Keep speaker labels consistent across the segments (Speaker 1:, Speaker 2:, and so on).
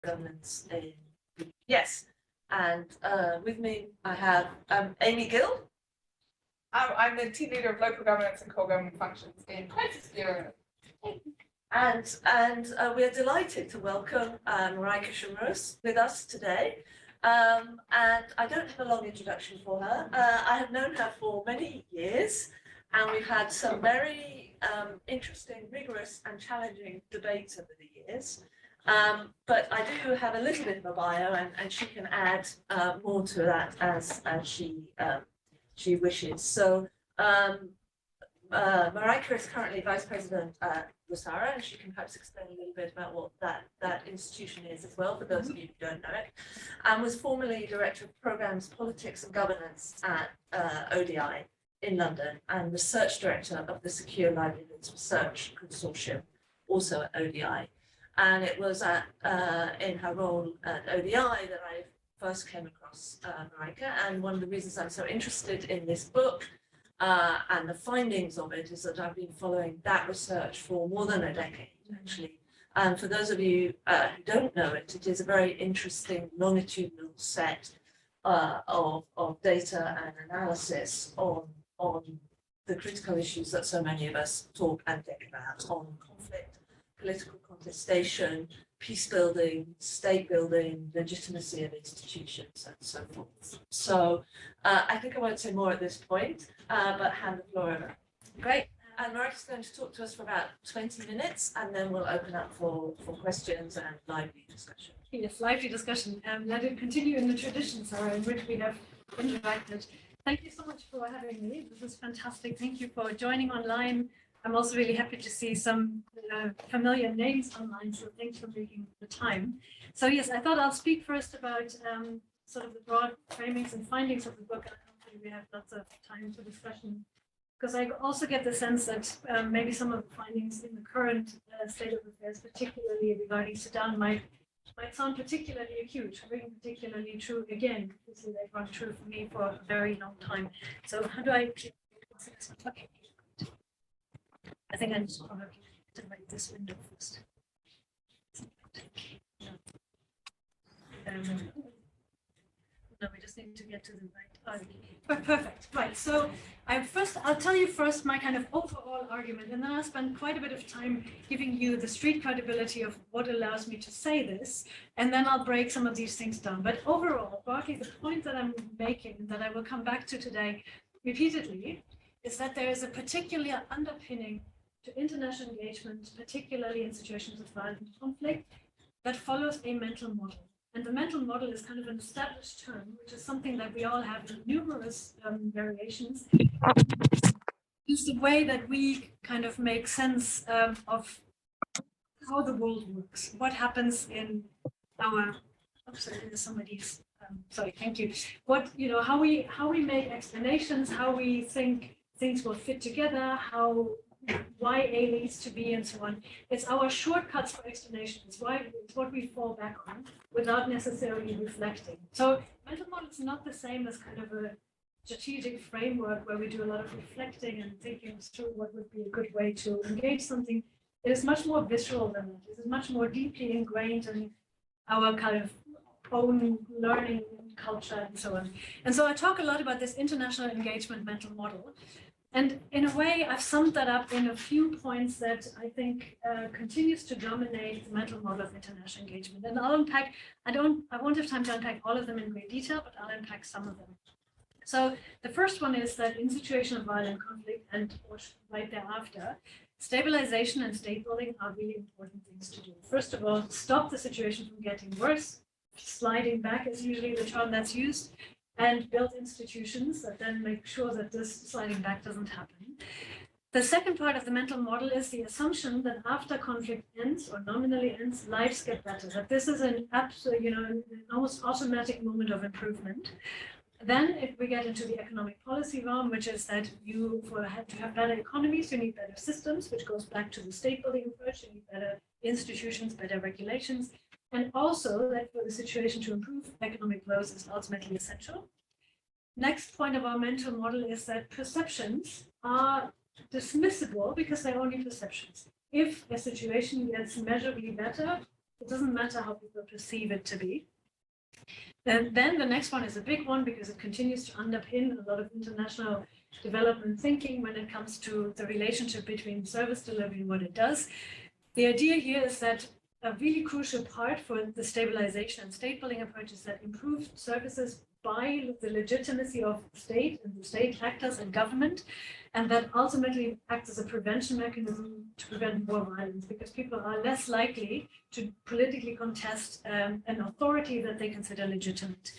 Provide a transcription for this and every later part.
Speaker 1: governance in yes. And with me, I have Amy Gill.
Speaker 2: I'm the team leader of local governance and core government functions in Crisis Bureau.
Speaker 1: And we're delighted to welcome Marika Shimros with us today. And I don't have a long introduction for her. I have known her for many years, and we've had some very interesting, rigorous and challenging debates over the years. But I do have a little bit of a bio, and she can add more to that as she wishes. So Marika is currently Vice President at Wasara, and she can perhaps explain a little bit about what that institution is as well, for those of you who don't know it, and was formerly Director of Programs, Politics and Governance at ODI in London, and Research Director of the Secure Livelihoods Research Consortium, also at ODI. And it was in her role at ODI that I first came across Marika, and one of the reasons I'm so interested in this book and the findings of it is that I've been following that research for more than a decade, actually. And for those of you who don't know it, it is a very interesting longitudinal set of data and analysis on the critical issues that so many of us talk and think about, on conflict, political contestation, peace building, state building, legitimacy of institutions, and so forth. So I think I won't say more at this point, but hand the floor over. Great. And Marika's going to talk to us for about 20 minutes, and then we'll open up for questions and lively discussion.
Speaker 3: Yes, lively discussion. Let it continue in the tradition, Sarah, in which we have interacted. Thank you so much for having me. This is fantastic. Thank you for joining online. I'm also really happy to see some familiar names online, so thanks for making the time. So yes, I thought I'll speak first about sort of the broad framings and findings of the book, and hopefully we have lots of time for discussion, because I also get the sense that maybe some of the findings in the current state of affairs, particularly regarding Sudan, might sound particularly acute, ring particularly true again, because they've run true for me for a very long time. So how do I? Okay. I think I just want to write this window first. No, we just need to get to the right. Oh, perfect. Right. So I'll tell you first my kind of overall argument, and then I'll spend quite a bit of time giving you the street credibility of what allows me to say this, and then I'll break some of these things down. But overall, broadly, the point that I'm making, that I will come back to today repeatedly, is that there is a particular underpinning to international engagement, particularly in situations of violent conflict, that follows a mental model. And the mental model is kind of an established term, which is something that we all have in numerous variations. It's the way that we kind of make sense of how the world works, what happens in our, there's somebody's, sorry, thank you. How we make explanations, how we think things will fit together, why A leads to B, and so on. It's our shortcuts for explanation. It's what we fall back on without necessarily reflecting. So mental model is not the same as kind of a strategic framework where we do a lot of reflecting and thinking through what would be a good way to engage something. It is much more visceral than that. It is much more deeply ingrained in our kind of own learning culture and so on. And so I talk a lot about this international engagement mental model. And in a way, I've summed that up in a few points that I think continues to dominate the mental model of international engagement. And I'll unpack, I won't have time to unpack all of them in great detail, but I'll unpack some of them. So the first one is that in situation of violent conflict and right thereafter, stabilization and state building are really important things to do. First of all, stop the situation from getting worse. Sliding back is usually the term that's used. And build institutions that then make sure that this sliding back doesn't happen. The second part of the mental model is the assumption that after conflict ends or nominally ends, lives get better, that this is an absolute, an almost automatic moment of improvement. Then if we get into the economic policy realm, which is that to have better economies, you need better systems, which goes back to the state building approach, you need better institutions, better regulations. And also that for the situation to improve, economic growth is ultimately essential. Next point of our mental model is that perceptions are dismissible because they're only perceptions. If a situation gets measurably better, It doesn't matter how people perceive it to be. And then the next one is a big one because it continues to underpin a lot of international development thinking when it comes to the relationship between service delivery and what it does. The idea here is that a really crucial part for the stabilization and state building approach is that improved services by the legitimacy of the state and the state actors and government, and that ultimately acts as a prevention mechanism to prevent more violence, because people are less likely to politically contest an authority that they consider legitimate.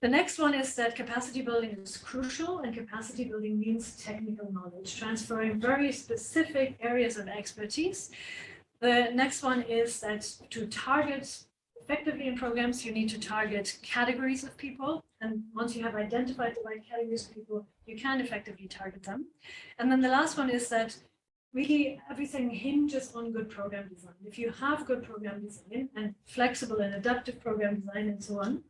Speaker 3: The next one is that capacity building is crucial, and capacity building means technical knowledge, transferring very specific areas of expertise. The next one is that to target effectively in programs, you need to target categories of people. And once you have identified the right categories of people, you can effectively target them. And then the last one is that really everything hinges on good program design. If you have good program design and flexible and adaptive program design and so on,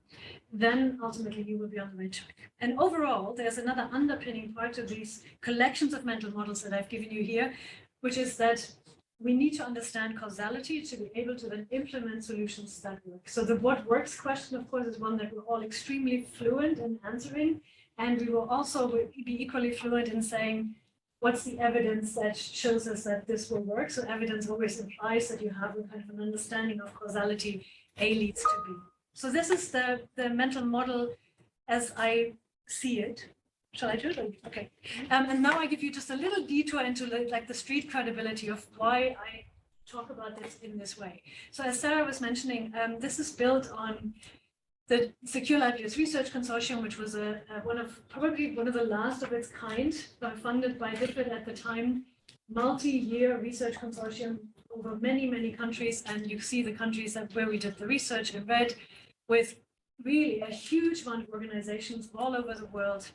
Speaker 3: then ultimately you will be on the right track. And overall, there's another underpinning part of these collections of mental models that I've given you here, which is that we need to understand causality to be able to then implement solutions that work. So the what works question, of course, is one that we're all extremely fluent in answering. And we will also be equally fluent in saying, what's the evidence that shows us that this will work? So evidence always implies that you have a kind of an understanding of causality, A leads to B. So this is the mental model as I see it. Shall I do it? Okay. And now I give you just a little detour into like the street credibility of why I talk about this in this way. So as Sarah was mentioning, this is built on the Secure Livelihoods Research Consortium, which was probably one of the last of its kind, funded by DFID at the time, multi-year research consortium over many, many countries. And you see the countries where we did the research in red, with really a huge amount of organizations all over the world.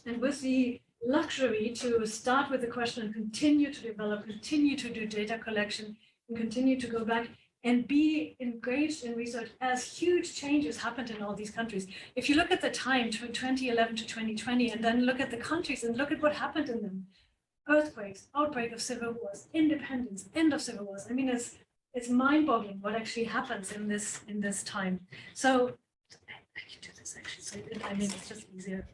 Speaker 3: And with the luxury to start with the question and continue to develop, continue to do data collection, and continue to go back and be engaged in research as huge changes happened in all these countries. If you look at the time, 2011 to 2020, and then look at the countries and look at what happened in them, earthquakes, outbreak of civil wars, independence, end of civil wars. I mean, it's mind-boggling what actually happens in this time. So I can do this actually. So I mean, it's just easier.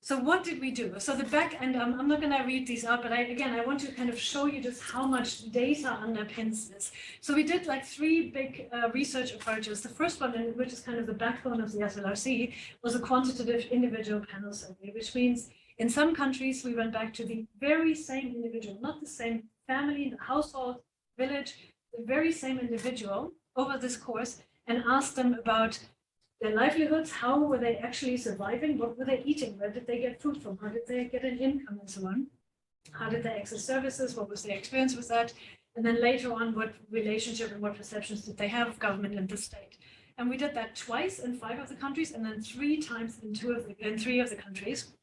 Speaker 3: So what did we do? So the back end, I'm not going to read these out, but I want to kind of show you just how much data underpins this. So we did like three big research approaches. The first one, which is kind of the backbone of the SLRC, was a quantitative individual panel survey, which means in some countries, we went back to the very same individual, not the same family, household, village, the very same individual over this course, and asked them about their livelihoods, how were they actually surviving, what were they eating, where did they get food from, how did they get an income, and so on. How did they access services, what was their experience with that, and then later on, what relationship and what perceptions did they have of government and the state. And we did that twice in 5 of the countries, and then 3 times in 3 of the countries.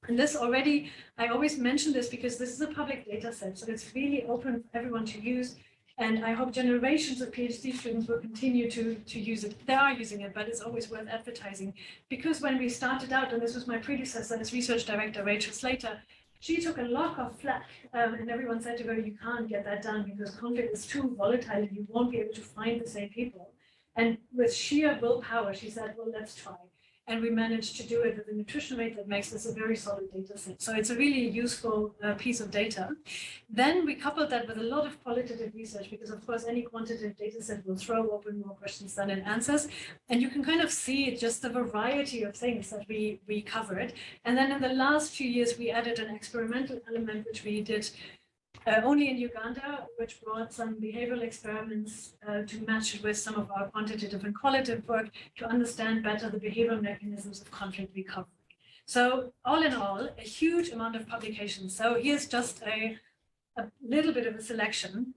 Speaker 3: And this already, I always mention this because this is a public data set, so it's really open for everyone to use. And I hope generations of PhD students will continue to use it. They are using it, but it's always worth advertising. Because when we started out, and this was my predecessor as research director, Rachel Slater, she took a lot of flack, and everyone said to her, you can't get that done because conflict is too volatile and you won't be able to find the same people. And with sheer willpower, she said, well, let's try. And we managed to do it with a nutrition rate that makes this a very solid data set. So it's a really useful piece of data. Then we coupled that with a lot of qualitative research, because of course, any quantitative data set will throw open more questions than it answers. And you can kind of see just the variety of things that we covered. And then in the last few years, we added an experimental element, which we did only in Uganda, which brought some behavioral experiments to match it with some of our quantitative and qualitative work to understand better the behavioral mechanisms of conflict recovery. So all in all, a huge amount of publications. So here's just a little bit of a selection.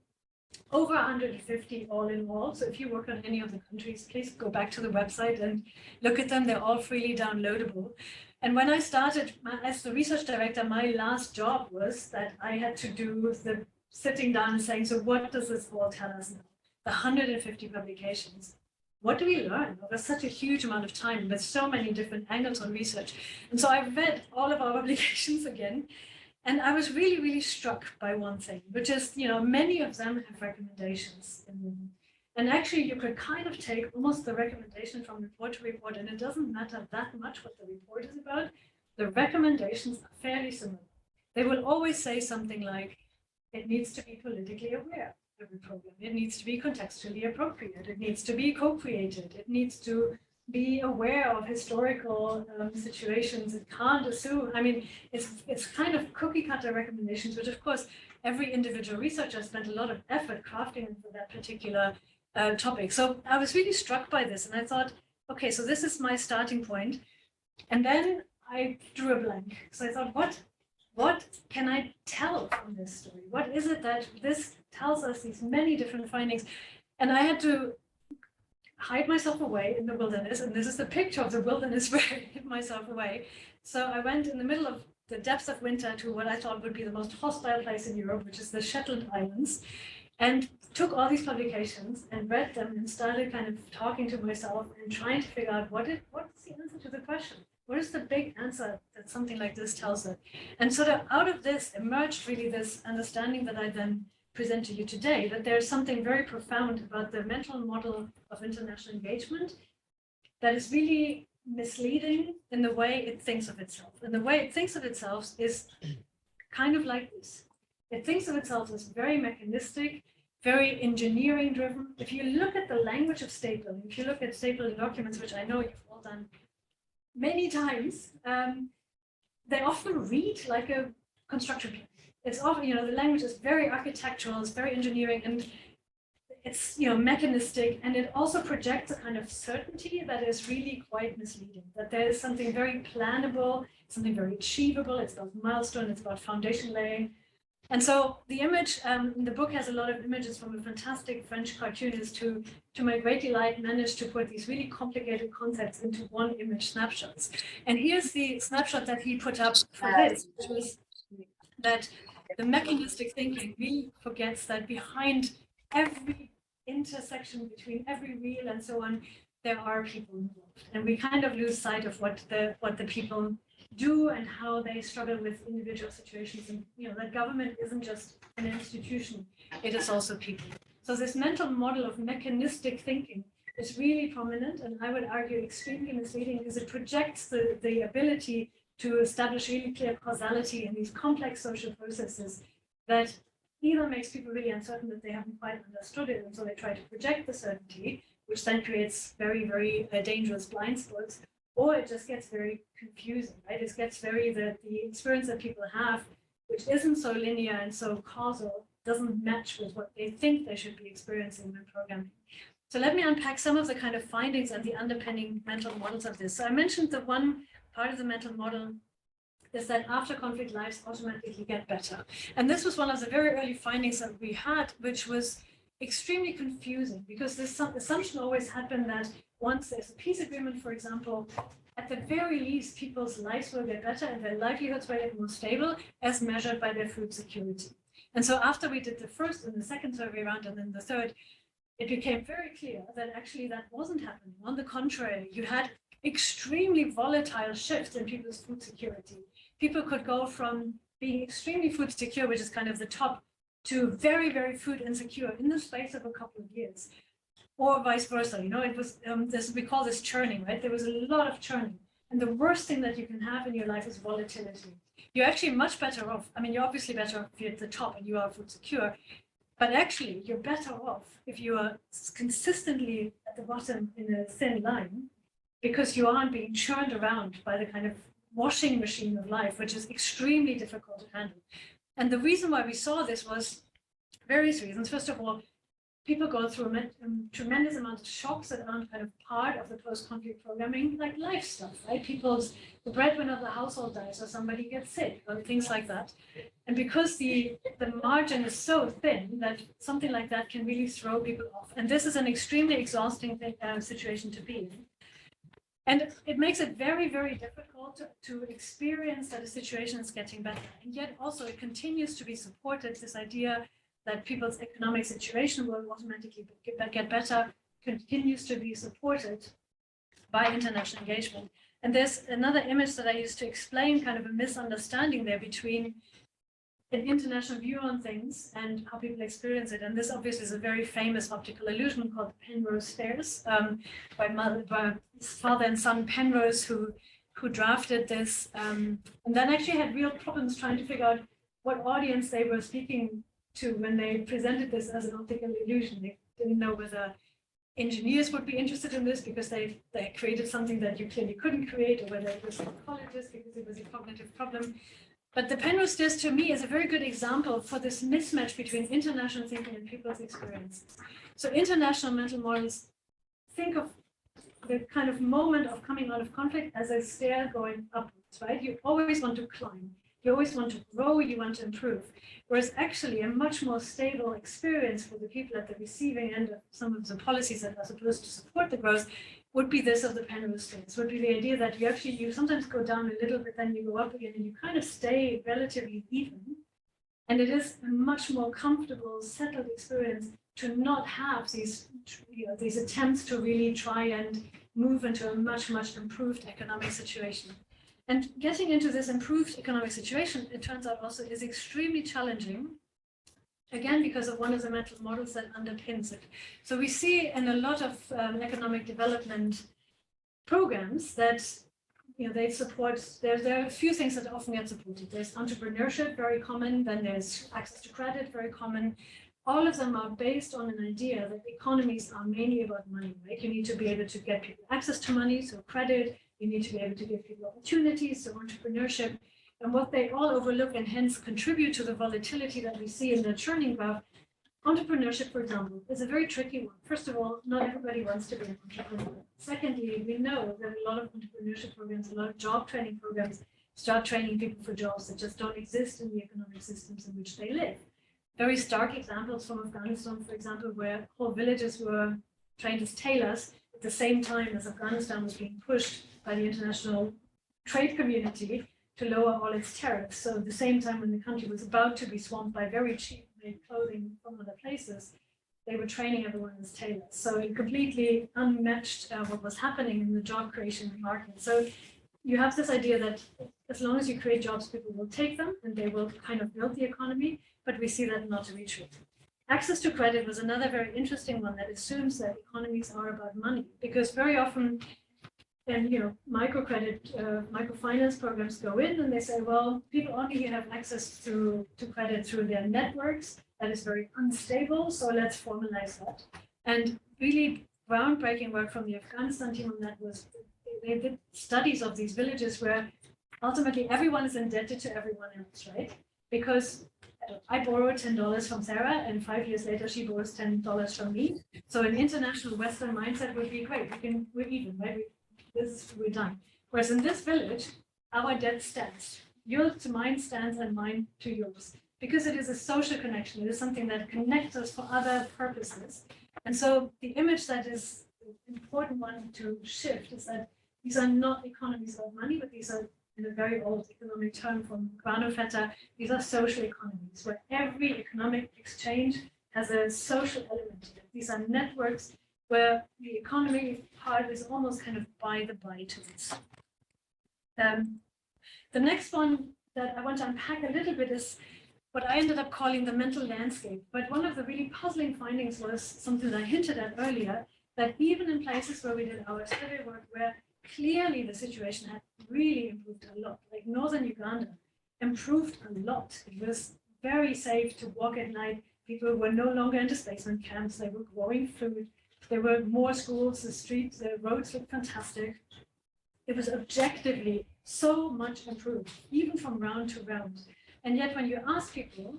Speaker 3: Over 150 all in all. So if you work on any of the countries, please go back to the website and look at them. They're all freely downloadable. And when I started as the research director, my last job was that I had to do the sitting down and saying, so what does this all tell us now? The 150 publications. What do we learn over such a huge amount of time with so many different angles on research? And so I read all of our publications again. And I was really, really struck by one thing, which is, many of them have recommendations in them. And actually, you could kind of take almost the recommendation from report to report, and it doesn't matter that much what the report is about. The recommendations are fairly similar. They will always say something like, it needs to be politically aware, every program. It needs to be contextually appropriate. It needs to be co-created. It needs to be aware of historical situations. It can't assume. I mean, it's kind of cookie cutter recommendations, which of course every individual researcher spent a lot of effort crafting for that particular topic. So I was really struck by this, and I thought, okay, so this is my starting point. And then I drew a blank. So I thought, what can I tell from this story? What is it that this tells us, these many different findings? And I had to hide myself away in the wilderness. And this is the picture of the wilderness where I hid myself away. So I went in the middle of the depths of winter to what I thought would be the most hostile place in Europe, which is the Shetland Islands, and took all these publications and read them and started kind of talking to myself and trying to figure out what is the answer to the question? What is the big answer that something like this tells us? And sort of out of this emerged really this understanding that I then present to you today, that there's something very profound about the mental model of international engagement that is really misleading in the way it thinks of itself. And the way it thinks of itself is kind of like this. It thinks of itself as very mechanistic, very engineering driven. If you look at the language of stapling, if you look at stapling documents, which I know you've all done many times, they often read like a construction plan. It's often, the language is very architectural, it's very engineering, and it's, mechanistic, and it also projects a kind of certainty that is really quite misleading, that there is something very plannable, something very achievable, it's about milestone, it's about foundation laying. And so the image, the book has a lot of images from a fantastic French cartoonist who, to my great delight, managed to put these really complicated concepts into one image snapshots. And here's the snapshot that he put up for this, which was that the mechanistic thinking really forgets that behind every intersection between every wheel and so on, there are people involved. And we kind of lose sight of what the people do and how they struggle with individual situations. And that government isn't just an institution, it is also people. So this mental model of mechanistic thinking is really prominent, and I would argue extremely misleading, because it projects the ability to establish really clear causality in these complex social processes that either makes people really uncertain that they haven't quite understood it, and so they try to project the certainty, which then creates very, very dangerous blind spots, or it just gets very confusing, right? It gets very, the experience that people have, which isn't so linear and so causal, doesn't match with what they think they should be experiencing when programming. So let me unpack some of the kind of findings and the underpinning mental models of this. So I mentioned the one part of the mental model is that after conflict, lives automatically get better. And this was one of the very early findings that we had, which was extremely confusing, because this assumption always had been that once there's a peace agreement, for example, at the very least, people's lives will get better and their livelihoods will get more stable as measured by their food security. And so after we did the first and the second survey round and then the third, it became very clear that actually that wasn't happening. On the contrary, you had extremely volatile shifts in people's food security. People could go from being extremely food secure, which is kind of the top, to very, very food insecure in the space of a couple of years, or vice versa. It was we call this churning, right? There was a lot of churning, and the worst thing that you can have in your life is volatility. You're actually much better off. I mean, you're obviously better off if you're at the top and you are food secure, but actually you're better off if you are consistently at the bottom in a thin line, because you aren't being churned around by the kind of washing machine of life, which is extremely difficult to handle. And the reason why we saw this was various reasons. First of all, people go through a tremendous amount of shocks that aren't kind of part of the post-conflict programming, like life stuff, right? The breadwinner of the household dies, or somebody gets sick, or things like that. And because the margin is so thin that something like that can really throw people off. And this is an extremely exhausting situation to be in. And it makes it very, very difficult to experience that a situation is getting better. And yet also it continues to be supported, this idea that people's economic situation will automatically get better, continues to be supported by international engagement. And there's another image that I used to explain kind of a misunderstanding there between an international view on things and how people experience it. And this obviously is a very famous optical illusion called the Penrose stairs by father and son Penrose, who drafted this, and then actually had real problems trying to figure out what audience they were speaking to when they presented this as an optical illusion. They didn't know whether engineers would be interested in this because they created something that you clearly couldn't create, or whether it was psychologists because it was a cognitive problem. But the Penrose test to me is a very good example for this mismatch between international thinking and people's experiences. So international mental models think of the kind of moment of coming out of conflict as a stair going upwards, right? You always want to climb. You always want to grow, you want to improve. Whereas actually a much more stable experience for the people at the receiving end of some of the policies that are supposed to support the growth would be this of the Penrose stairs, would be the idea that you sometimes go down a little bit, then you go up again, and you kind of stay relatively even. And it is a much more comfortable, settled experience to not have these attempts to really try and move into a much, much improved economic situation. And getting into this improved economic situation, it turns out also is extremely challenging, again, because of one of the mental models that underpins it. So we see in a lot of economic development programs that they support, there are a few things that often get supported. There's entrepreneurship, very common, then there's access to credit, very common. All of them are based on an idea that economies are mainly about money, right? You need to be able to get people access to money, so credit. You need to be able to give people opportunities, so entrepreneurship. And what they all overlook and hence contribute to the volatility that we see in the churning graph, entrepreneurship, for example, is a very tricky one. First of all, not everybody wants to be an entrepreneur. Secondly, we know that a lot of entrepreneurship programs, a lot of job training programs start training people for jobs that just don't exist in the economic systems in which they live. Very stark examples from Afghanistan, for example, where whole villages were trained as tailors at the same time as Afghanistan was being pushed by the international trade community to lower all its tariffs. So at the same time when the country was about to be swamped by very cheap made clothing from other places, they were training everyone as tailors. So it completely unmatched what was happening in the job creation market. So you have this idea that as long as you create jobs, people will take them and they will kind of build the economy, but we see that not to be true. Access to credit was another very interesting one that assumes that economies are about money, because very often, and microcredit, microfinance programs go in and they say, well, people only have access to credit through their networks. That is very unstable, so let's formalize that. And really groundbreaking work from the Afghanistan team on that was they did studies of these villages where ultimately everyone is indebted to everyone else, right? Because I borrowed $10 from Sarah, and 5 years later she borrows $10 from me. So an international Western mindset would be great. We're even, right? We're done. Whereas in this village, our debt stands. Yours to mine stands, and mine to yours, because it is a social connection. It is something that connects us for other purposes. And so the image that is an important one to shift is that these are not economies of money, but these are, in a very old economic term from Granovetter, these are social economies, where every economic exchange has a social element to it. These are networks where the economy part is almost kind of by the by to this. The next one that I want to unpack a little bit is what I ended up calling the mental landscape. But one of the really puzzling findings was something that I hinted at earlier, that even in places where we did our survey work, where clearly the situation had really improved a lot, like northern Uganda improved a lot. It was very safe to walk at night. People were no longer in displacement camps. They were growing food. There were more schools, the streets, the roads looked fantastic. It was objectively so much improved, even from round to round. And yet when you ask people,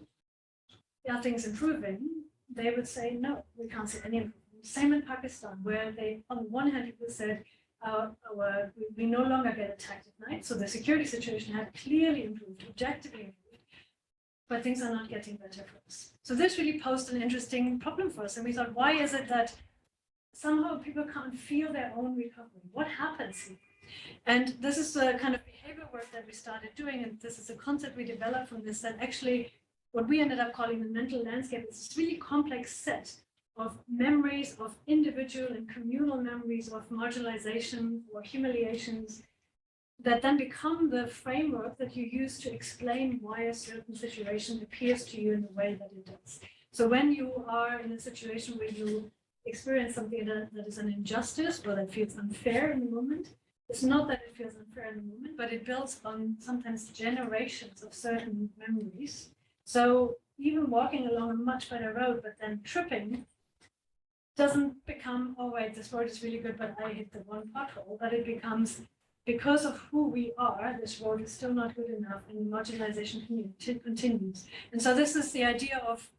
Speaker 3: are things improving? They would say, no, we can't see any improvement. Same in Pakistan, where they, on the one hand, people said, we no longer get attacked at night. So the security situation had clearly improved, objectively improved, but things are not getting better for us. So this really posed an interesting problem for us. And we thought, why is it that somehow people can't feel their own recovery? What happens here? And this is the kind of behavior work that we started doing. And this is a concept we developed from this, that actually what we ended up calling the mental landscape is this really complex set of memories, of individual and communal memories of marginalization or humiliations, that then become the framework that you use to explain why a certain situation appears to you in the way that it does. So when you are in a situation where you experience something that is an injustice or that feels unfair in the moment, it's not that it feels unfair in the moment, but it builds on sometimes generations of certain memories. So even walking along a much better road, but then tripping doesn't become, oh wait, this road is really good, but I hit the one pothole, but it becomes, because of who we are, this road is still not good enough, and the marginalization continues. And so this is the idea of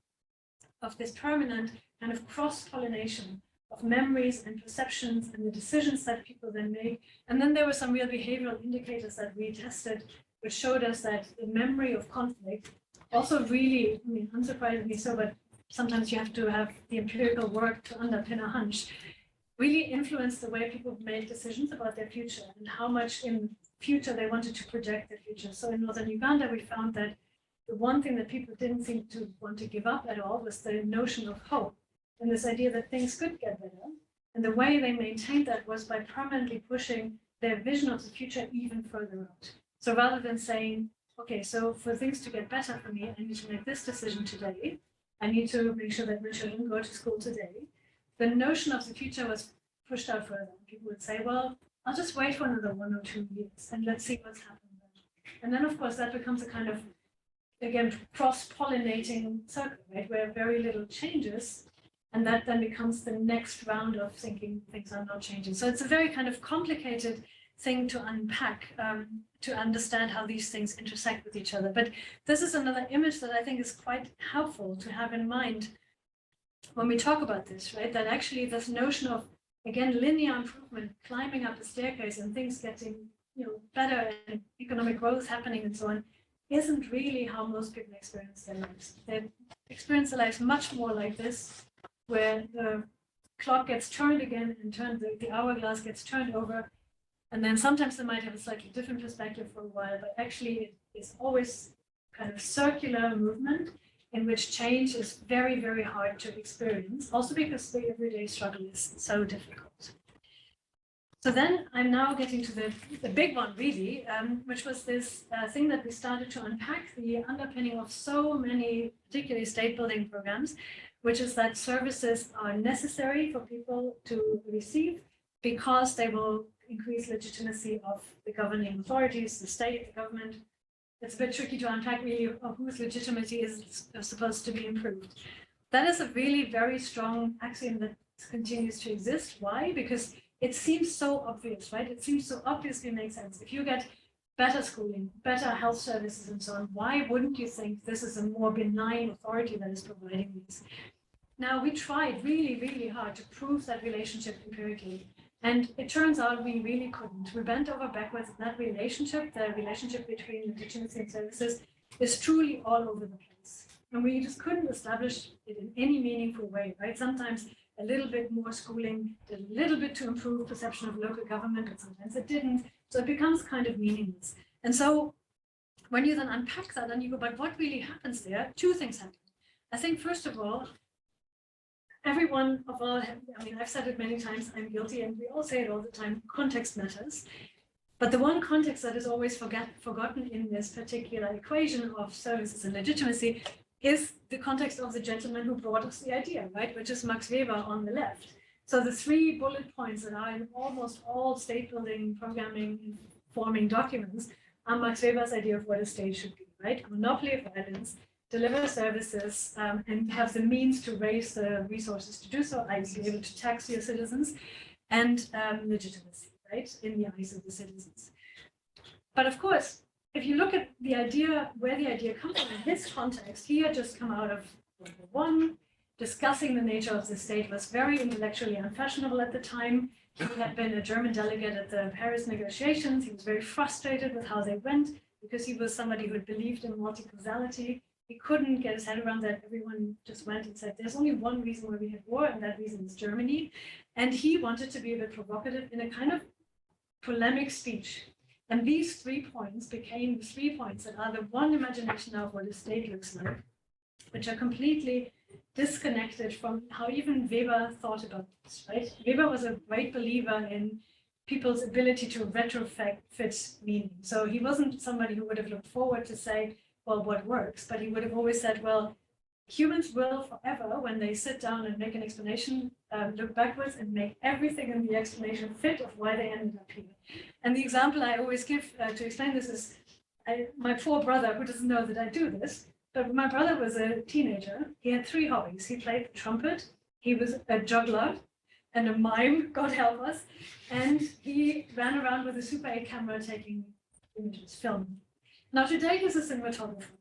Speaker 3: this permanent kind of cross-pollination of memories and perceptions and the decisions that people then make. And then there were some real behavioral indicators that we tested, which showed us that the memory of conflict also really, I mean, unsurprisingly so, but sometimes you have to have the empirical work to underpin a hunch, really influenced the way people made decisions about their future and how much in future they wanted to project their future. So in northern Uganda, we found that the one thing that people didn't seem to want to give up at all was the notion of hope and this idea that things could get better. And the way they maintained that was by permanently pushing their vision of the future even further out. So rather than saying, okay, so for things to get better for me, I need to make this decision today. I need to make sure that my children go to school today. The notion of the future was pushed out further. People would say, well, I'll just wait for another 1 or 2 years and let's see what's happening then. And then, of course, that becomes a kind of, again, cross-pollinating circle, right, where very little changes. And that then becomes the next round of thinking things are not changing. So it's a very kind of complicated thing to unpack, to understand how these things intersect with each other. But this is another image that I think is quite helpful to have in mind when we talk about this, right? That actually this notion of, again, linear improvement, climbing up the staircase and things getting, better and economic growth happening and so on, isn't really how most people experience their lives. They experience their lives much more like this, where the clock gets turned again and the hourglass gets turned over. And then sometimes they might have a slightly different perspective for a while, but actually it is always kind of circular movement in which change is very, very hard to experience, also because the everyday struggle is so difficult. So then I'm now getting to the big one, really, which was this thing that we started to unpack, the underpinning of so many, particularly state building programs, which is that services are necessary for people to receive because they will increase legitimacy of the governing authorities, the state, the government. It's a bit tricky to unpack really of whose legitimacy is supposed to be improved. That is a really very strong axiom that continues to exist. Why? Because it seems so obvious, right? It seems so obviously make sense. If you get better schooling, better health services and so on, why wouldn't you think this is a more benign authority that is providing these? Now, we tried really, really hard to prove that relationship empirically. And it turns out we really couldn't. We bent over backwards in that relationship. The relationship between legitimacy and services is truly all over the place. And we just couldn't establish it in any meaningful way, right? Sometimes a little bit more schooling did a little bit to improve perception of local government, but sometimes it didn't. So it becomes kind of meaningless. And so when you then unpack that and you go, but what really happens there? Two things happen. I think, first of all, everyone of all, I mean, I've said it many times, I'm guilty, and we all say it all the time, context matters. But the one context that is always forgotten in this particular equation of services and legitimacy is the context of the gentleman who brought us the idea, right? Which is Max Weber on the left. So the 3 bullet points that are in almost all state building, programming, forming documents are Max Weber's idea of what a state should be, right? Monopoly of violence, deliver services, and have the means to raise the resources to do so, i.e. be able to tax your citizens, and legitimacy, right, in the eyes of the citizens. But of course, if you look at the idea, where the idea comes from in this context, he had just come out of World War I, discussing the nature of the state was very intellectually unfashionable at the time. He had been a German delegate at the Paris negotiations. He was very frustrated with how they went because he was somebody who had believed in multi-causality. He couldn't get his head around that. Everyone just went and said, there's only one reason why we have war, and that reason is Germany. And he wanted to be a bit provocative in a kind of polemic speech. And these 3 points became the 3 points that are the one imagination of what a state looks like, which are completely disconnected from how even Weber thought about this, right? Weber was a great believer in people's ability to retrofit meaning. So he wasn't somebody who would have looked forward to say, well, what works, but he would have always said, well, humans will forever, when they sit down and make an explanation, look backwards and make everything in the explanation fit of why they ended up here. And the example I always give to explain this is my poor brother, who doesn't know that I do this, but my brother was a teenager. He had 3 hobbies. He played the trumpet, he was a juggler and a mime, God help us, and he ran around with a Super 8 camera taking images, filming. Now today he's a cinematographer.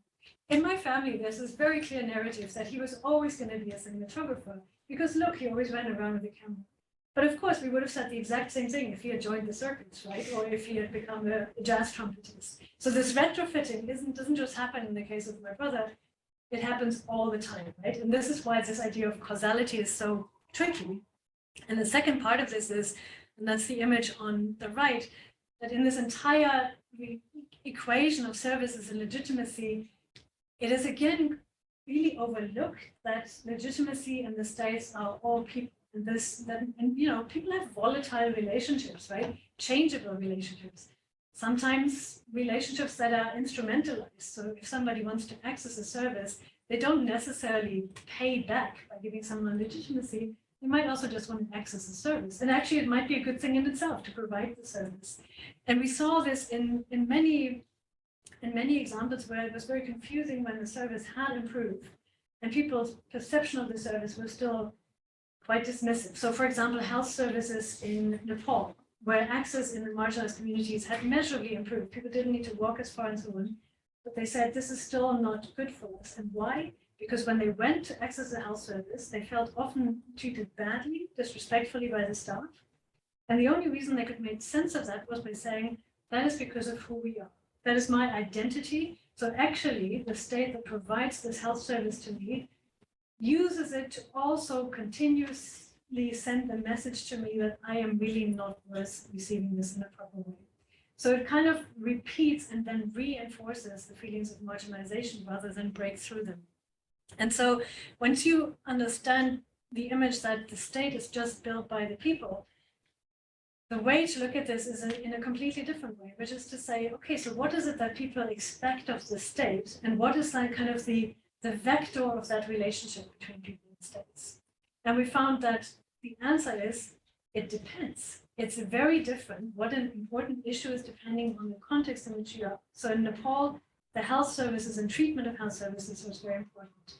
Speaker 3: In my family, there's this very clear narrative that he was always going to be a cinematographer because look, he always ran around with a camera. But of course, we would have said the exact same thing if he had joined the circus, right? Or if he had become a jazz trumpetist. So this retrofitting doesn't just happen in the case of my brother, it happens all the time, right? And this is why this idea of causality is so tricky. And the second part of this is, and that's the image on the right, that in this entire equation of services and legitimacy, it is again really overlooked that legitimacy and the states are all people. And people have volatile relationships, right? Changeable relationships. Sometimes relationships that are instrumentalized. So if somebody wants to access a service, they don't necessarily pay back by giving someone legitimacy. They might also just want to access a service. And actually, it might be a good thing in itself to provide the service. And we saw this in many examples where it was very confusing when the service had improved and people's perception of the service was still quite dismissive. So for example, health services in Nepal, where access in the marginalized communities had measurably improved. People didn't need to walk as far and so on, but they said this is still not good for us. And why? Because when they went to access a health service, they felt often treated badly, disrespectfully by the staff. And the only reason they could make sense of that was by saying, that is because of who we are. That is my identity. So actually, the state that provides this health service to me uses it to also continuously send the message to me that I am really not worth receiving this in a proper way. So it kind of repeats and then reinforces the feelings of marginalization rather than break through them. And so once you understand the image that the state is just built by the people, the way to look at this is in a completely different way, which is to say, okay, so what is it that people expect of the state? And what is like kind of the vector of that relationship between people and states? And we found that the answer is, it depends. It's very different. What an important issue is depending on the context in which you are. So in Nepal, the health services and treatment of health services was very important.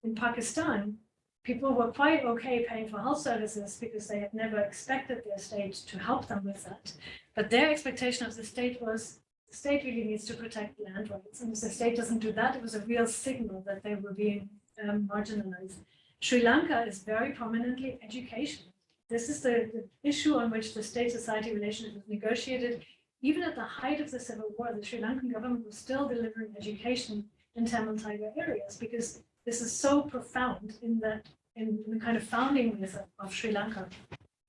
Speaker 3: In Pakistan, people were quite okay paying for health services because they had never expected their state to help them with that. But their expectation of the state was, the state really needs to protect land rights. And if the state doesn't do that, it was a real signal that they were being marginalized. Sri Lanka is very prominently education. This is the issue on which the state-society relationship was negotiated. Even at the height of the civil war, the Sri Lankan government was still delivering education in Tamil Tiger areas because this is so profound in the kind of founding myth of Sri Lanka.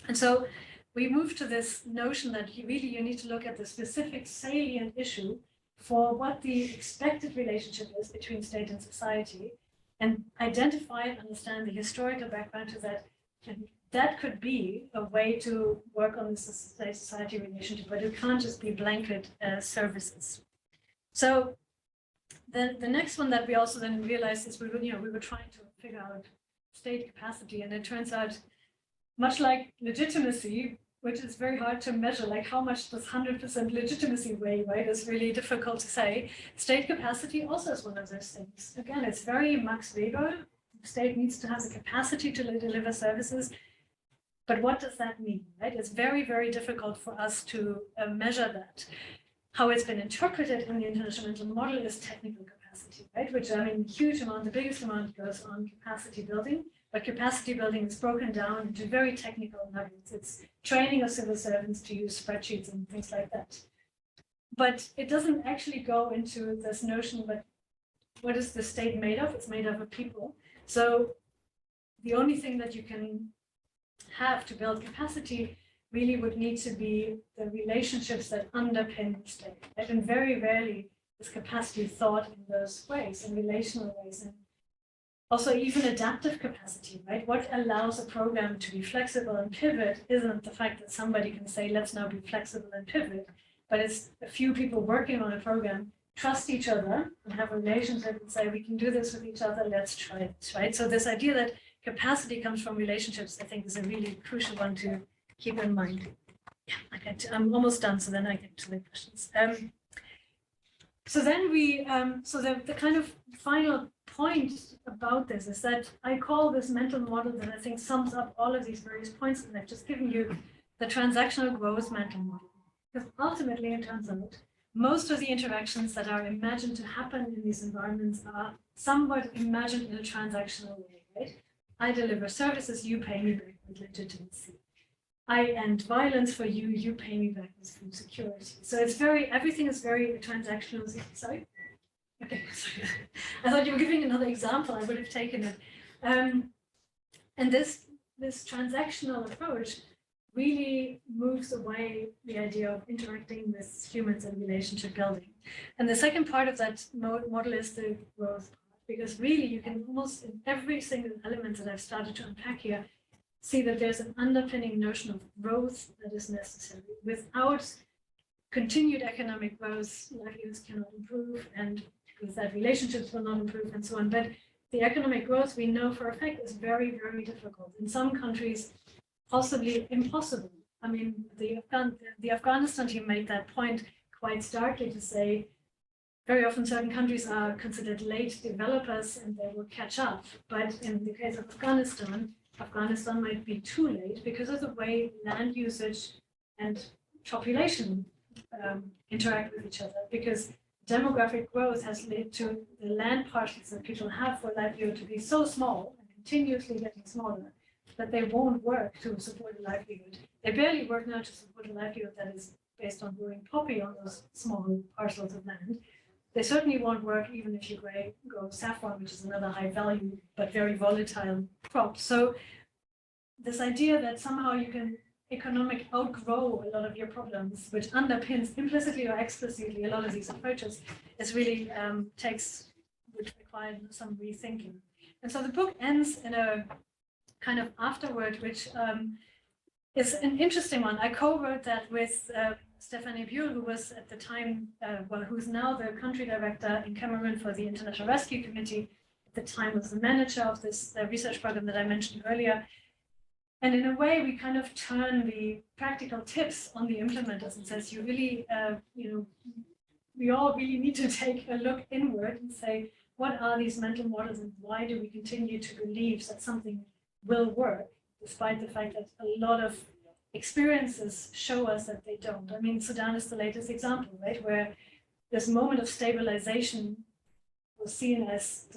Speaker 3: And so we moved to this notion that you need to look at the specific salient issue for what the expected relationship is between state and society and identify and understand the historical background to that. And that could be a way to work on the state-society relationship, but it can't just be blanket services. So the next one that we also then realized is we were trying to figure out state capacity, and it turns out, much like legitimacy, which is very hard to measure, like how much does 100% legitimacy weigh, right? It's really difficult to say. State capacity also is one of those things. Again, it's very Max Weber. The state needs to have the capacity to deliver services. But what does that mean, right? It's very, very difficult for us to measure that. How it's been interpreted in the international model is technical capacity, right? Which, I mean, huge amount, the biggest amount goes on capacity building, but capacity building is broken down into very technical nuggets. It's training of civil servants to use spreadsheets and things like that. But it doesn't actually go into this notion, but what is the state made of? It's made of people. So the only thing that you can have to build capacity really would need to be the relationships that underpin the state. Right? And very rarely is capacity thought in those ways, in relational ways. And Also, even adaptive capacity, right? What allows a program to be flexible and pivot isn't the fact that somebody can say, let's now be flexible and pivot, but it's a few people working on a program trust each other and have a relationship and say, we can do this with each other, let's try it, right? So this idea that capacity comes from relationships, I think is a really crucial one to keep in mind. Yeah, I'm almost done, so then I get to the questions. So then so the kind of final point about this is that I call this mental model that I think sums up all of these various points, and I've just given you the transactional growth mental model. Because ultimately, it turns out, most of the interactions that are imagined to happen in these environments are somewhat imagined in a transactional way, right? I deliver services, you pay me back with legitimacy. I end violence for you, you pay me back with food security. So it's everything is very transactional. Sorry? Okay, sorry. I thought you were giving another example, I would have taken it. And this transactional approach really moves away the idea of interacting with humans and relationship building. And the second part of that model is the growth part, because really you can almost in every single element that I've started to unpack here, see that there's an underpinning notion of growth that is necessary. Without continued economic growth, livelihoods cannot improve, and with that, relationships will not improve, and so on. But the economic growth we know for a fact is very, very difficult. In some countries, possibly impossible. I mean, the Afghanistan team made that point quite starkly to say, very often certain countries are considered late developers and they will catch up. But in the case of Afghanistan might be too late because of the way land usage and population interact with each other. Because demographic growth has led to the land parcels that people have for livelihood to be so small and continuously getting smaller that they won't work to support a livelihood. They barely work now to support a livelihood that is based on growing poppy on those small parcels of land. They certainly won't work even if you grow saffron, which is another high value but very volatile crop. So this idea that somehow you can economic outgrow a lot of your problems, which underpins implicitly or explicitly a lot of these approaches, is really would require some rethinking. And so the book ends in a kind of afterword, which is an interesting one. I co-wrote that with Stephanie Buell, who was at the time, who's now the country director in Cameroon for the International Rescue Committee. At the time was the manager of this research program that I mentioned earlier. And in a way, we kind of turn the practical tips on the implementers and says, you really, we all really need to take a look inward and say, what are these mental models and why do we continue to believe that something will work, despite the fact that a lot of experiences show us that they don't. I mean, Sudan is the latest example, right, where this moment of stabilization was seen as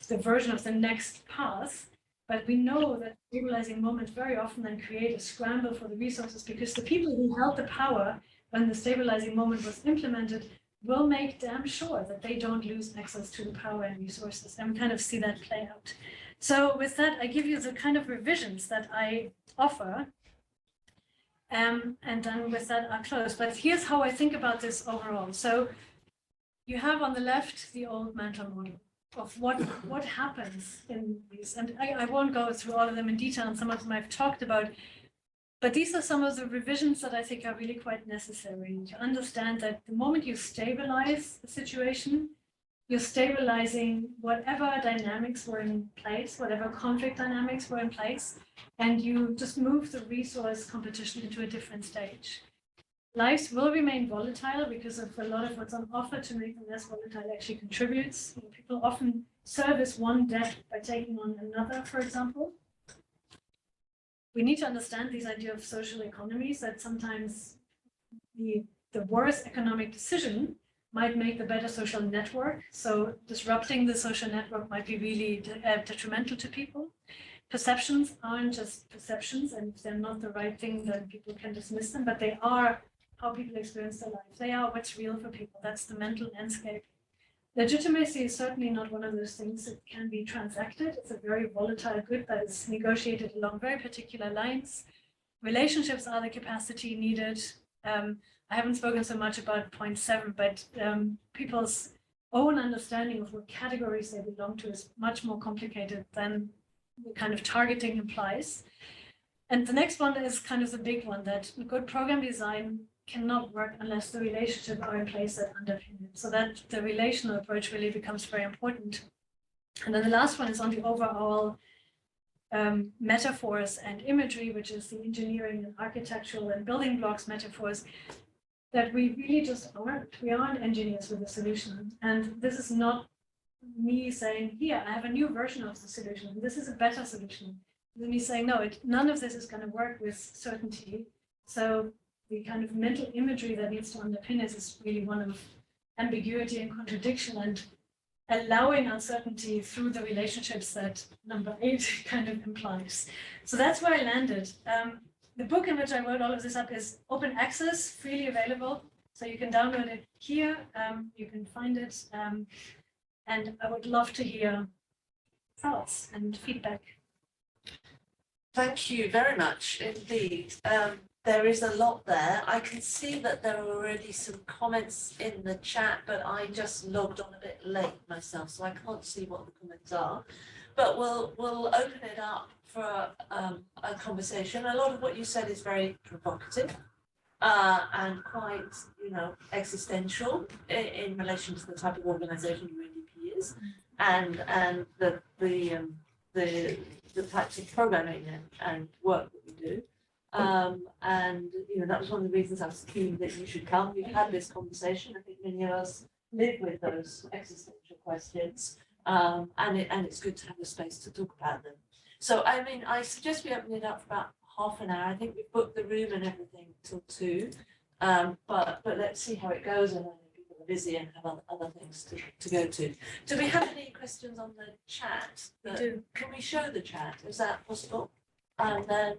Speaker 3: the version of the next path. But we know that stabilizing moments very often then create a scramble for the resources because the people who held the power when the stabilizing moment was implemented will make damn sure that they don't lose access to the power and resources. And we kind of see that play out. So with that, I give you the kind of revisions that I offer. And then with that, I'll close. But here's how I think about this overall. So you have on the left the old mental model of what happens in these. And I won't go through all of them in detail, and some of them I've talked about. But these are some of the revisions that I think are really quite necessary to understand that the moment you stabilize the situation, you're stabilizing whatever dynamics were in place, whatever conflict dynamics were in place, and you just move the resource competition into a different stage. Lives will remain volatile because of a lot of what's on offer to make them less volatile actually contributes. People often service one debt by taking on another, for example. We need to understand these ideas of social economies, that sometimes the worst economic decision might make the better social network. So disrupting the social network might be really detrimental to people. Perceptions aren't just perceptions, and if they're not the right thing, then people can dismiss them, but they are how people experience their life. They are what's real for people. That's the mental landscape. Legitimacy is certainly not one of those things that can be transacted. It's a very volatile good that is negotiated along very particular lines. Relationships are the capacity needed. I haven't spoken so much about point 7, but people's own understanding of what categories they belong to is much more complicated than the kind of targeting implies. And the next one is kind of the big one, that good program design cannot work unless the relationships are in place that underpin it. So that the relational approach really becomes very important. And then the last one is on the overall metaphors and imagery, which is the engineering and architectural and building blocks metaphors, that we really just aren't. We aren't engineers with a solution. And this is not me saying, here, I have a new version of the solution. This is a better solution. This is me saying, no, none of this is going to work with certainty. So the kind of mental imagery that needs to underpin it is really one of ambiguity and contradiction and allowing uncertainty through the relationships that number 8 kind of implies. So that's where I landed. The book in which I wrote all of this up is open access, freely available. So you can download it here, you can find it. And I would love to hear thoughts and feedback.
Speaker 1: Thank you very much indeed. There is a lot there. I can see that there are already some comments in the chat, but I just logged on a bit late myself, so I can't see what the comments are. But we'll open it up for a conversation. A lot of what you said is very provocative and quite, existential in relation to the type of organisation UNDP is, and the types of programming and work that we do. And that was one of the reasons I was keen that you should come. We've had this conversation. I think many of us live with those existential questions, and it's good to have a space to talk about them. So I suggest we open it up for about half an hour. I think we've booked the room and everything till 2, but let's see how it goes. And I know people are busy and have other things to go to. Do we have any questions on the chat?
Speaker 3: We do.
Speaker 1: Can we show the chat? Is that possible? And then.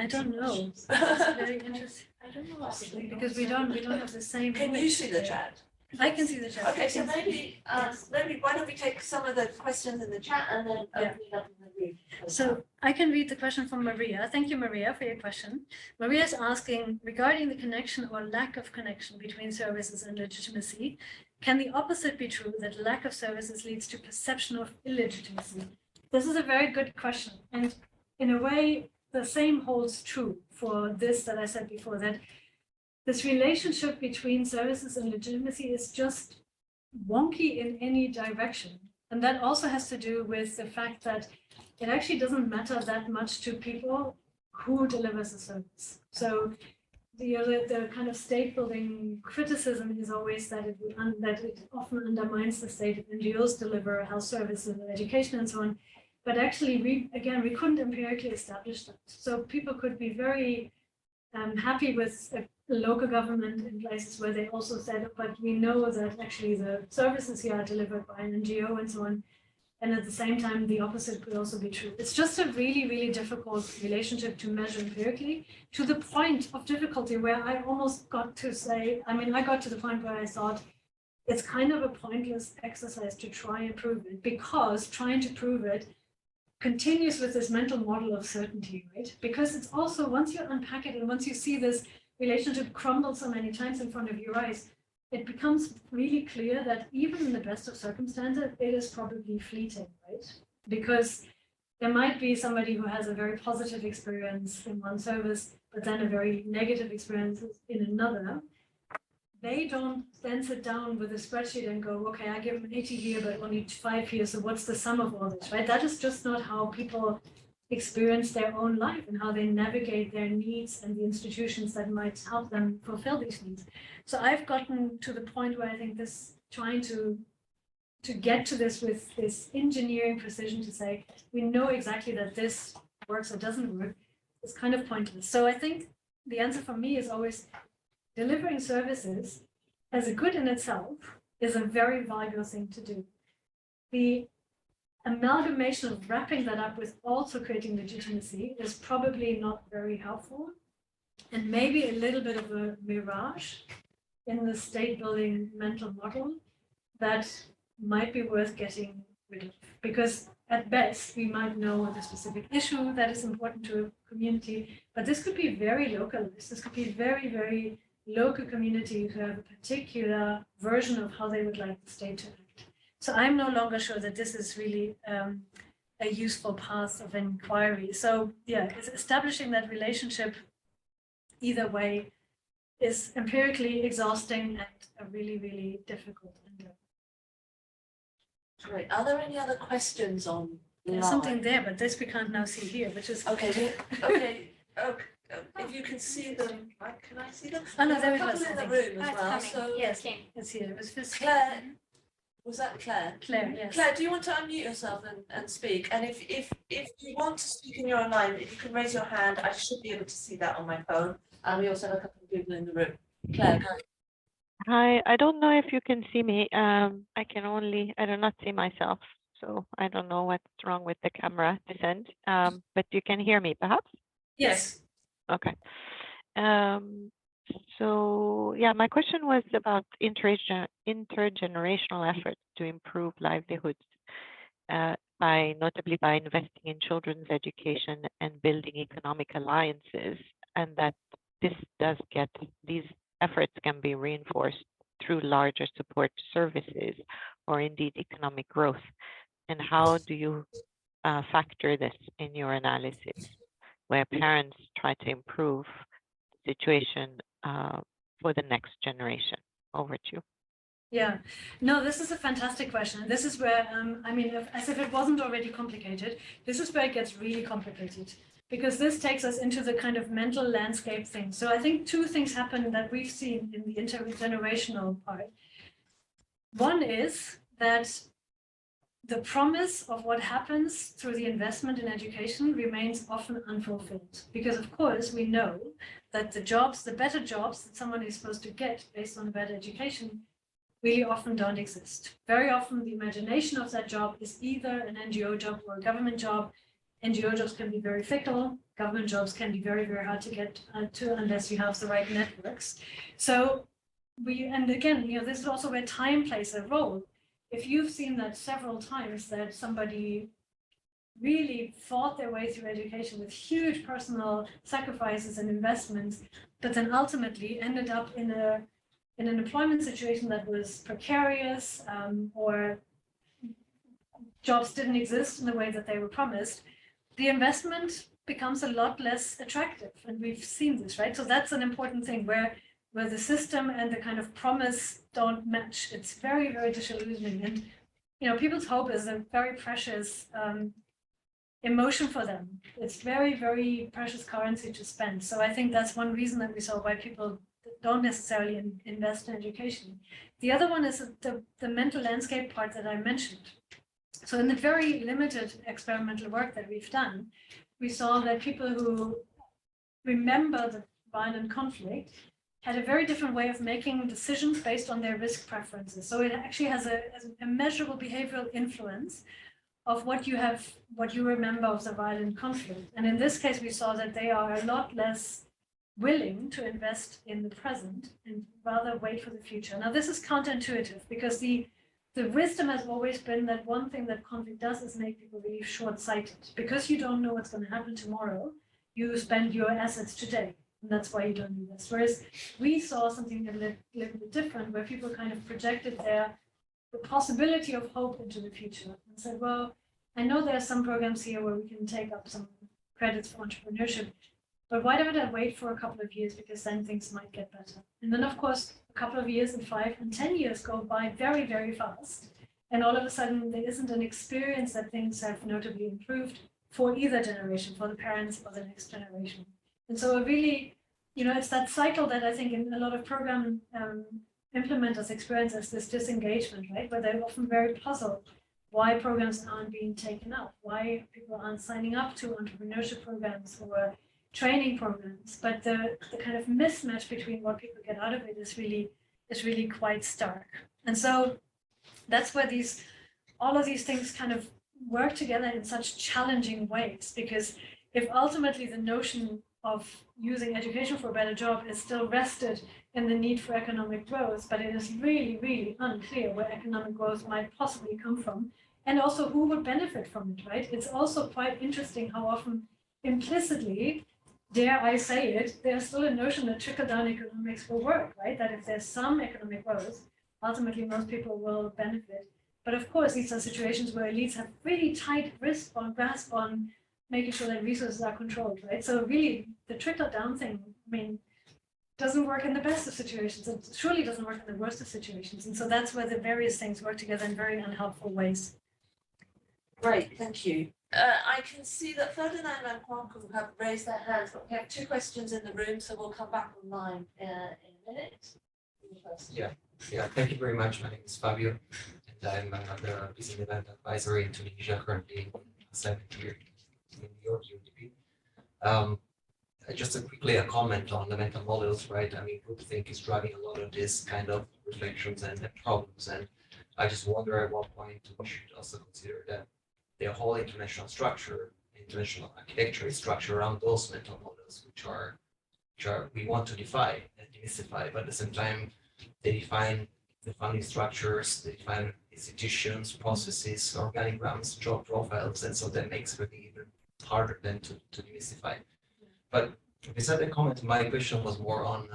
Speaker 3: I don't know. That's very interesting. I don't know actually, because we don't have the same.
Speaker 1: Can you see the chat?
Speaker 3: I can see the chat.
Speaker 1: Okay, so maybe why don't we take some of the questions in the chat and then open it up in the room.
Speaker 3: So I can read the question from Maria. Thank you, Maria, for your question. Maria is asking, regarding the connection or lack of connection between services and legitimacy, can the opposite be true, that lack of services leads to perception of illegitimacy? This is a very good question. And in a way, the same holds true for this that I said before, that this relationship between services and legitimacy is just wonky in any direction. And that also has to do with the fact that it actually doesn't matter that much to people who delivers a service. So the kind of state building criticism is always that it often undermines the state of NGOs deliver health services and education and so on. But actually, we couldn't empirically establish that. So people could be very happy with a local government in places where they also said, but we know that actually the services here are delivered by an NGO and so on. And at the same time, the opposite could also be true. It's just a really, really difficult relationship to measure empirically, to the point of difficulty where I almost got to say, I got to the point where I thought, it's kind of a pointless exercise to try and prove it, because trying to prove it continues with this mental model of certainty, right? Because it's also, once you unpack it and once you see this relationship crumble so many times in front of your eyes, it becomes really clear that even in the best of circumstances, it is probably fleeting, right? Because there might be somebody who has a very positive experience in one service, but then a very negative experience in another. They don't then sit down with a spreadsheet and go, okay, I give them 80 here, but only 5 here. So what's the sum of all this, right? That is just not how people experience their own life and how they navigate their needs and the institutions that might help them fulfill these needs. So I've gotten to the point where I think this, trying to get to this with this engineering precision to say, we know exactly that this works or doesn't work, is kind of pointless. So I think the answer for me is always, delivering services as a good in itself is a very valuable thing to do. The amalgamation of wrapping that up with also creating legitimacy is probably not very helpful, and maybe a little bit of a mirage in the state building mental model that might be worth getting rid of. Because at best, we might know the specific issue that is important to a community, but this could be very localized. This could be very, very local communities who have a particular version of how they would like the state to act. So I'm no longer sure that this is really a useful path of inquiry. So yeah, it's establishing that relationship either way is empirically exhausting and a really, really difficult endeavor.
Speaker 1: Great. Are there any other questions on
Speaker 3: There's something there, but this we can't now see here, which is
Speaker 1: Okay, okay. If you can see them, can I see them?
Speaker 3: Oh, no,
Speaker 1: There's
Speaker 3: there
Speaker 1: a
Speaker 3: it
Speaker 1: couple
Speaker 3: was, I
Speaker 1: in the
Speaker 3: think.
Speaker 1: room as
Speaker 4: It's
Speaker 1: well,
Speaker 4: coming.
Speaker 1: so.
Speaker 4: Yes, came.
Speaker 3: it's here. It was first
Speaker 1: Claire, was that Claire?
Speaker 3: Claire, yes.
Speaker 1: Claire, do you want to unmute yourself and speak? And if you want to speak and you're online, if you can raise your hand, I should be able to see that on my phone. And we also have a couple of people in the room. Claire, go ahead.
Speaker 5: Hi, I don't know if you can see me. I do not see myself, so I don't know what's wrong with the camera this end. But you can hear me, perhaps?
Speaker 1: Yes.
Speaker 5: Okay. So yeah, my question was about intergenerational efforts to improve livelihoods, notably by investing in children's education and building economic alliances, and that these efforts can be reinforced through larger support services or indeed economic growth. And how do you factor this in your analysis, where parents try to improve the situation for the next generation? Over to you.
Speaker 3: Yeah, no, this is a fantastic question. This is where, I mean, as if it wasn't already complicated, this is where it gets really complicated, because this takes us into the kind of mental landscape thing. So I think two things happen that we've seen in the intergenerational part. One is that the promise of what happens through the investment in education remains often unfulfilled, because of course we know that the better jobs that someone is supposed to get based on a better education really often don't exist. Very often the imagination of that job is either an NGO job or a government job. NGO jobs can be very fickle. Government jobs can be very, very hard to get to unless you have the right networks. So and again, this is also where time plays a role. If you've seen that several times, that somebody really fought their way through education with huge personal sacrifices and investments, but then ultimately ended up in an employment situation that was precarious, or jobs didn't exist in the way that they were promised, the investment becomes a lot less attractive. And we've seen this, right? So that's an important thing where the system and the kind of promise don't match. It's very, very disillusioning. And, people's hope is a very precious emotion for them. It's very, very precious currency to spend. So I think that's one reason that we saw why people don't necessarily invest in education. The other one is the mental landscape part that I mentioned. So in the very limited experimental work that we've done, we saw that people who remember the violent conflict had a very different way of making decisions based on their risk preferences. So it actually has a measurable behavioral influence of what you remember of the violent conflict. And in this case, we saw that they are a lot less willing to invest in the present and rather wait for the future. Now, this is counterintuitive because the wisdom has always been that one thing that conflict does is make people really short-sighted. Because you don't know what's going to happen tomorrow, you spend your assets today. And that's why you don't do this. Whereas we saw something a little bit different, where people kind of projected the possibility of hope into the future and said, well, I know there are some programs here where we can take up some credits for entrepreneurship, but why don't I wait for a couple of years, because then things might get better. And then, of course, a couple of years and 5 and 10 years go by very, very fast. And all of a sudden, there isn't an experience that things have notably improved for either generation, for the parents or the next generation. And so really, it's that cycle that I think in a lot of program implementers experience as this disengagement, right? Where they're often very puzzled why programs aren't being taken up, why people aren't signing up to entrepreneurship programs or training programs. But the kind of mismatch between what people get out of it is really quite stark. And so that's where all of these things kind of work together in such challenging ways, because if ultimately the notion of using education for a better job is still rested in the need for economic growth, but it is really, really unclear where economic growth might possibly come from, and also who would benefit from it, right? It's also quite interesting how often implicitly dare I say it, there's still a notion that trickle-down economics will work, right? That if there's some economic growth, ultimately most people will benefit. But of course, these are situations where elites have really tight grasp on making sure that resources are controlled, right? So really, the trickle-down thing, I mean, doesn't work in the best of situations. It surely doesn't work in the worst of situations. And so that's where the various things work together in very unhelpful ways.
Speaker 1: Great, thank you. I can see that Ferdinand and Juanco have raised their hands, but we have 2 questions in the room, so we'll come back online in a minute.
Speaker 4: Yeah, thank you very much. My name is Fabio, and I'm the business event advisor in Tunisia, currently assignment here in New York, UDP. Just quickly a comment on the mental models, right? I mean, groupthink is driving a lot of this kind of reflections and problems, and I just wonder at what point we should also consider that the whole international structure, international architecture is structured around those mental models, which are we want to defy and demystify, but at the same time, they define the funding structures, they define institutions, processes, organograms, job profiles, and so that makes it even harder than to demystify. But beside the comment, my question was more on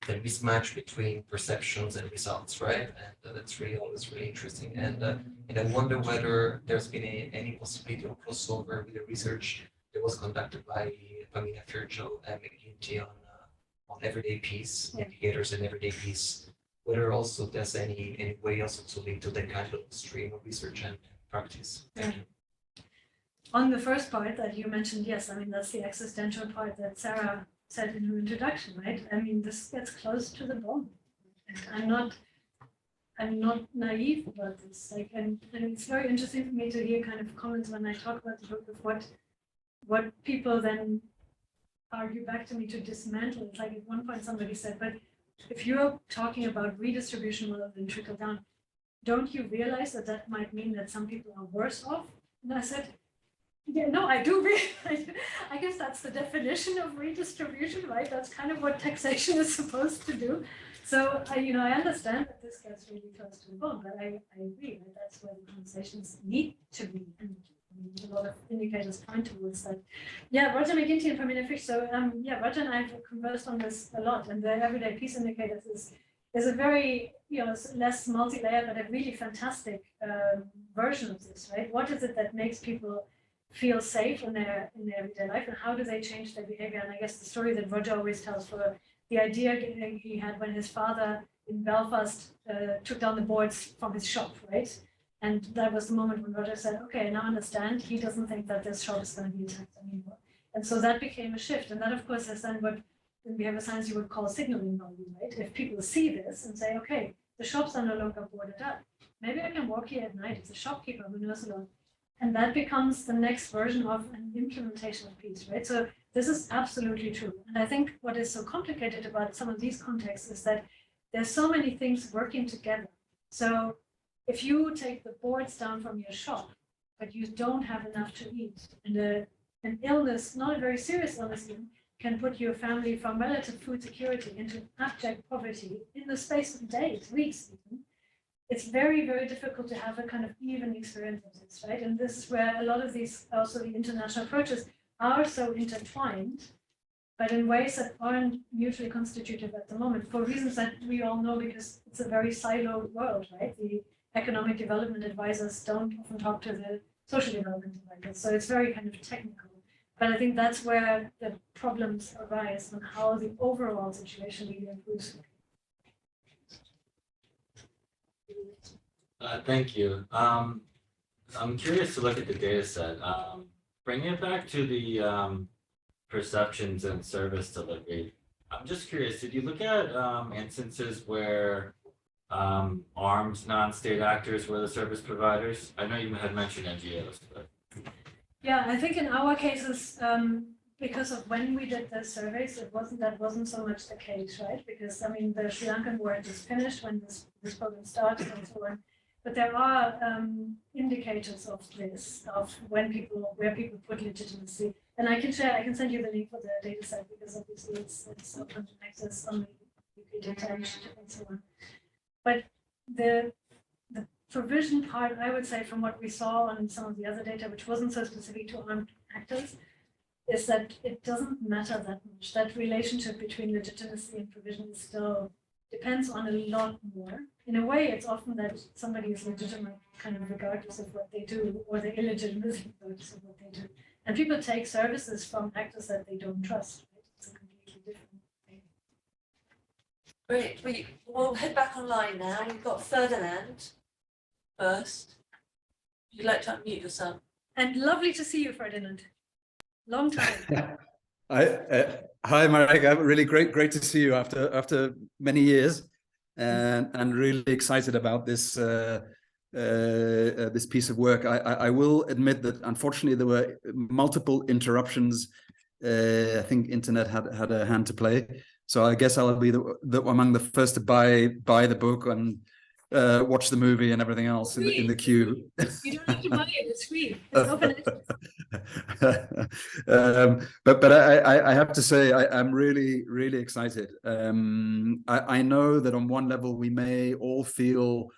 Speaker 4: the mismatch between perceptions and results, right? And that's really always really interesting. And I wonder whether there's been any possibility of crossover with the research that was conducted by Pamina Firjo and McGinty on everyday peace, indicators and everyday peace. Whether also there's any way also to link to that kind of stream of research and practice. Thank you.
Speaker 3: On the first part that you mentioned, yes, I mean, that's the existential part that Sarah said in her introduction, right? I mean, this gets close to the bone. I'm not naive about this. Like, and it's very interesting for me to hear kind of comments when I talk about the book of what people then argue back to me to dismantle. It's like at one point somebody said, but if you're talking about redistribution rather than trickle down, don't you realize that that might mean that some people are worse off? And I said, yeah, no, I do realize. I guess that's the definition of redistribution, right? That's kind of what taxation is supposed to do. So, I understand that this gets really close to the bone, but I agree that that's where the conversations need to be. And a lot of indicators point towards that. Yeah, Roger McGinty and Pamina Fish. So, Roger and I have conversed on this a lot, and the everyday peace indicators is a very, less multi-layer, but a really fantastic version of this, right? What is it that makes people feel safe in their everyday life, and how do they change their behavior? And I guess the story that Roger always tells for the idea he had when his father in Belfast took down the boards from his shop, right? And that was the moment when Roger said, okay, now I understand, he doesn't think that this shop is going to be attacked anymore. And so that became a shift. And that, of course, is then what in behavioral science you would call signaling value, right? If people see this and say, okay, the shops are no longer boarded up, maybe I can walk here at night. It's a shopkeeper who knows a lot. And that becomes the next version of an implementation of peace, right? So this is absolutely true. And I think what is so complicated about some of these contexts is that there's so many things working together. So if you take the boards down from your shop, but you don't have enough to eat, and an illness, not a very serious illness even, can put your family from relative food security into abject poverty in the space of days, weeks even, it's very, very difficult to have a kind of even experience of this, right? And this is where a lot of these, also the international approaches, are so intertwined, but in ways that aren't mutually constitutive at the moment, for reasons that we all know, because it's a very siloed world, right? The economic development advisors don't often talk to the social development advisors, so it's very kind of technical. But I think that's where the problems arise on how the overall situation really improves.
Speaker 6: Thank you. I'm curious to look at the data set. Bringing it back to the perceptions and service delivery, I'm just curious, did you look at instances where armed non-state actors were the service providers? I know you had mentioned NGOs, but...
Speaker 3: Yeah, I think in our cases, because of when we did the surveys, that wasn't so much the case, right? Because I mean, the Sri Lankan war is finished when this program started and so on. But there are indicators of this, of where people put legitimacy. And I can send you the link for the data set, because obviously it's open access on the UK data and so on. But the provision part, I would say, from what we saw on some of the other data, which wasn't so specific to armed actors, is that it doesn't matter that much. That relationship between legitimacy and provision still depends on a lot more. In a way, it's often that somebody is legitimate kind of regardless of what they do, or they're illegitimate regardless of what they do. And people take services from actors that they don't trust, right? It's a completely different thing.
Speaker 1: Great, we'll head back online now. We've got Ferdinand first. Would you like to unmute yourself?
Speaker 3: And lovely to see you, Ferdinand. Long time.
Speaker 7: Hi, Marek. Really great to see you after many years, and really excited about this this piece of work. I will admit that unfortunately there were multiple interruptions. I think internet had a hand to play, so I guess I'll be among the first to buy the book and watch the movie and everything else in the queue.
Speaker 3: You don't have to buy it; it's free. It's open access.
Speaker 7: But I have to say I'm really excited. I know that on one level we may all feel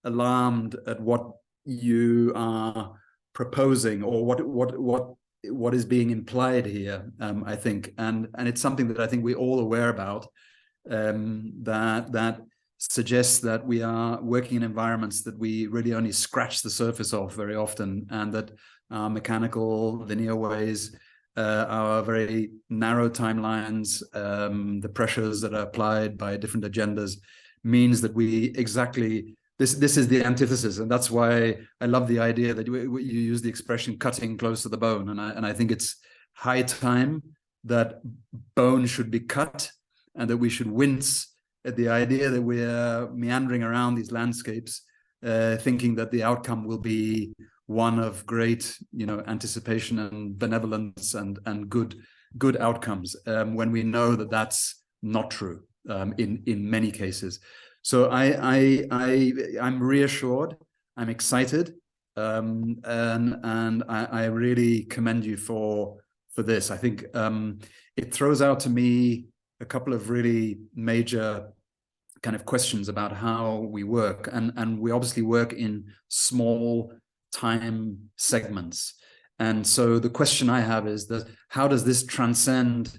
Speaker 7: alarmed at what you are proposing, or what is being implied here. I think, and it's something that I think we're all aware about. That suggests that we are working in environments that we really only scratch the surface of very often, and that our mechanical linear ways, our very narrow timelines, the pressures that are applied by different agendas, means that we exactly this is the antithesis. And that's why I love the idea that you use the expression cutting close to the bone, and I think it's high time that bone should be cut, and that we should wince at the idea that we're meandering around these landscapes, thinking that the outcome will be one of great, anticipation and benevolence and good outcomes, when we know that that's not true in many cases. So I'm reassured, I'm excited, and I really commend you for this. I think it throws out to me a couple of really major kind of questions about how we work, and we obviously work in small time segments. And so the question I have is that how does this transcend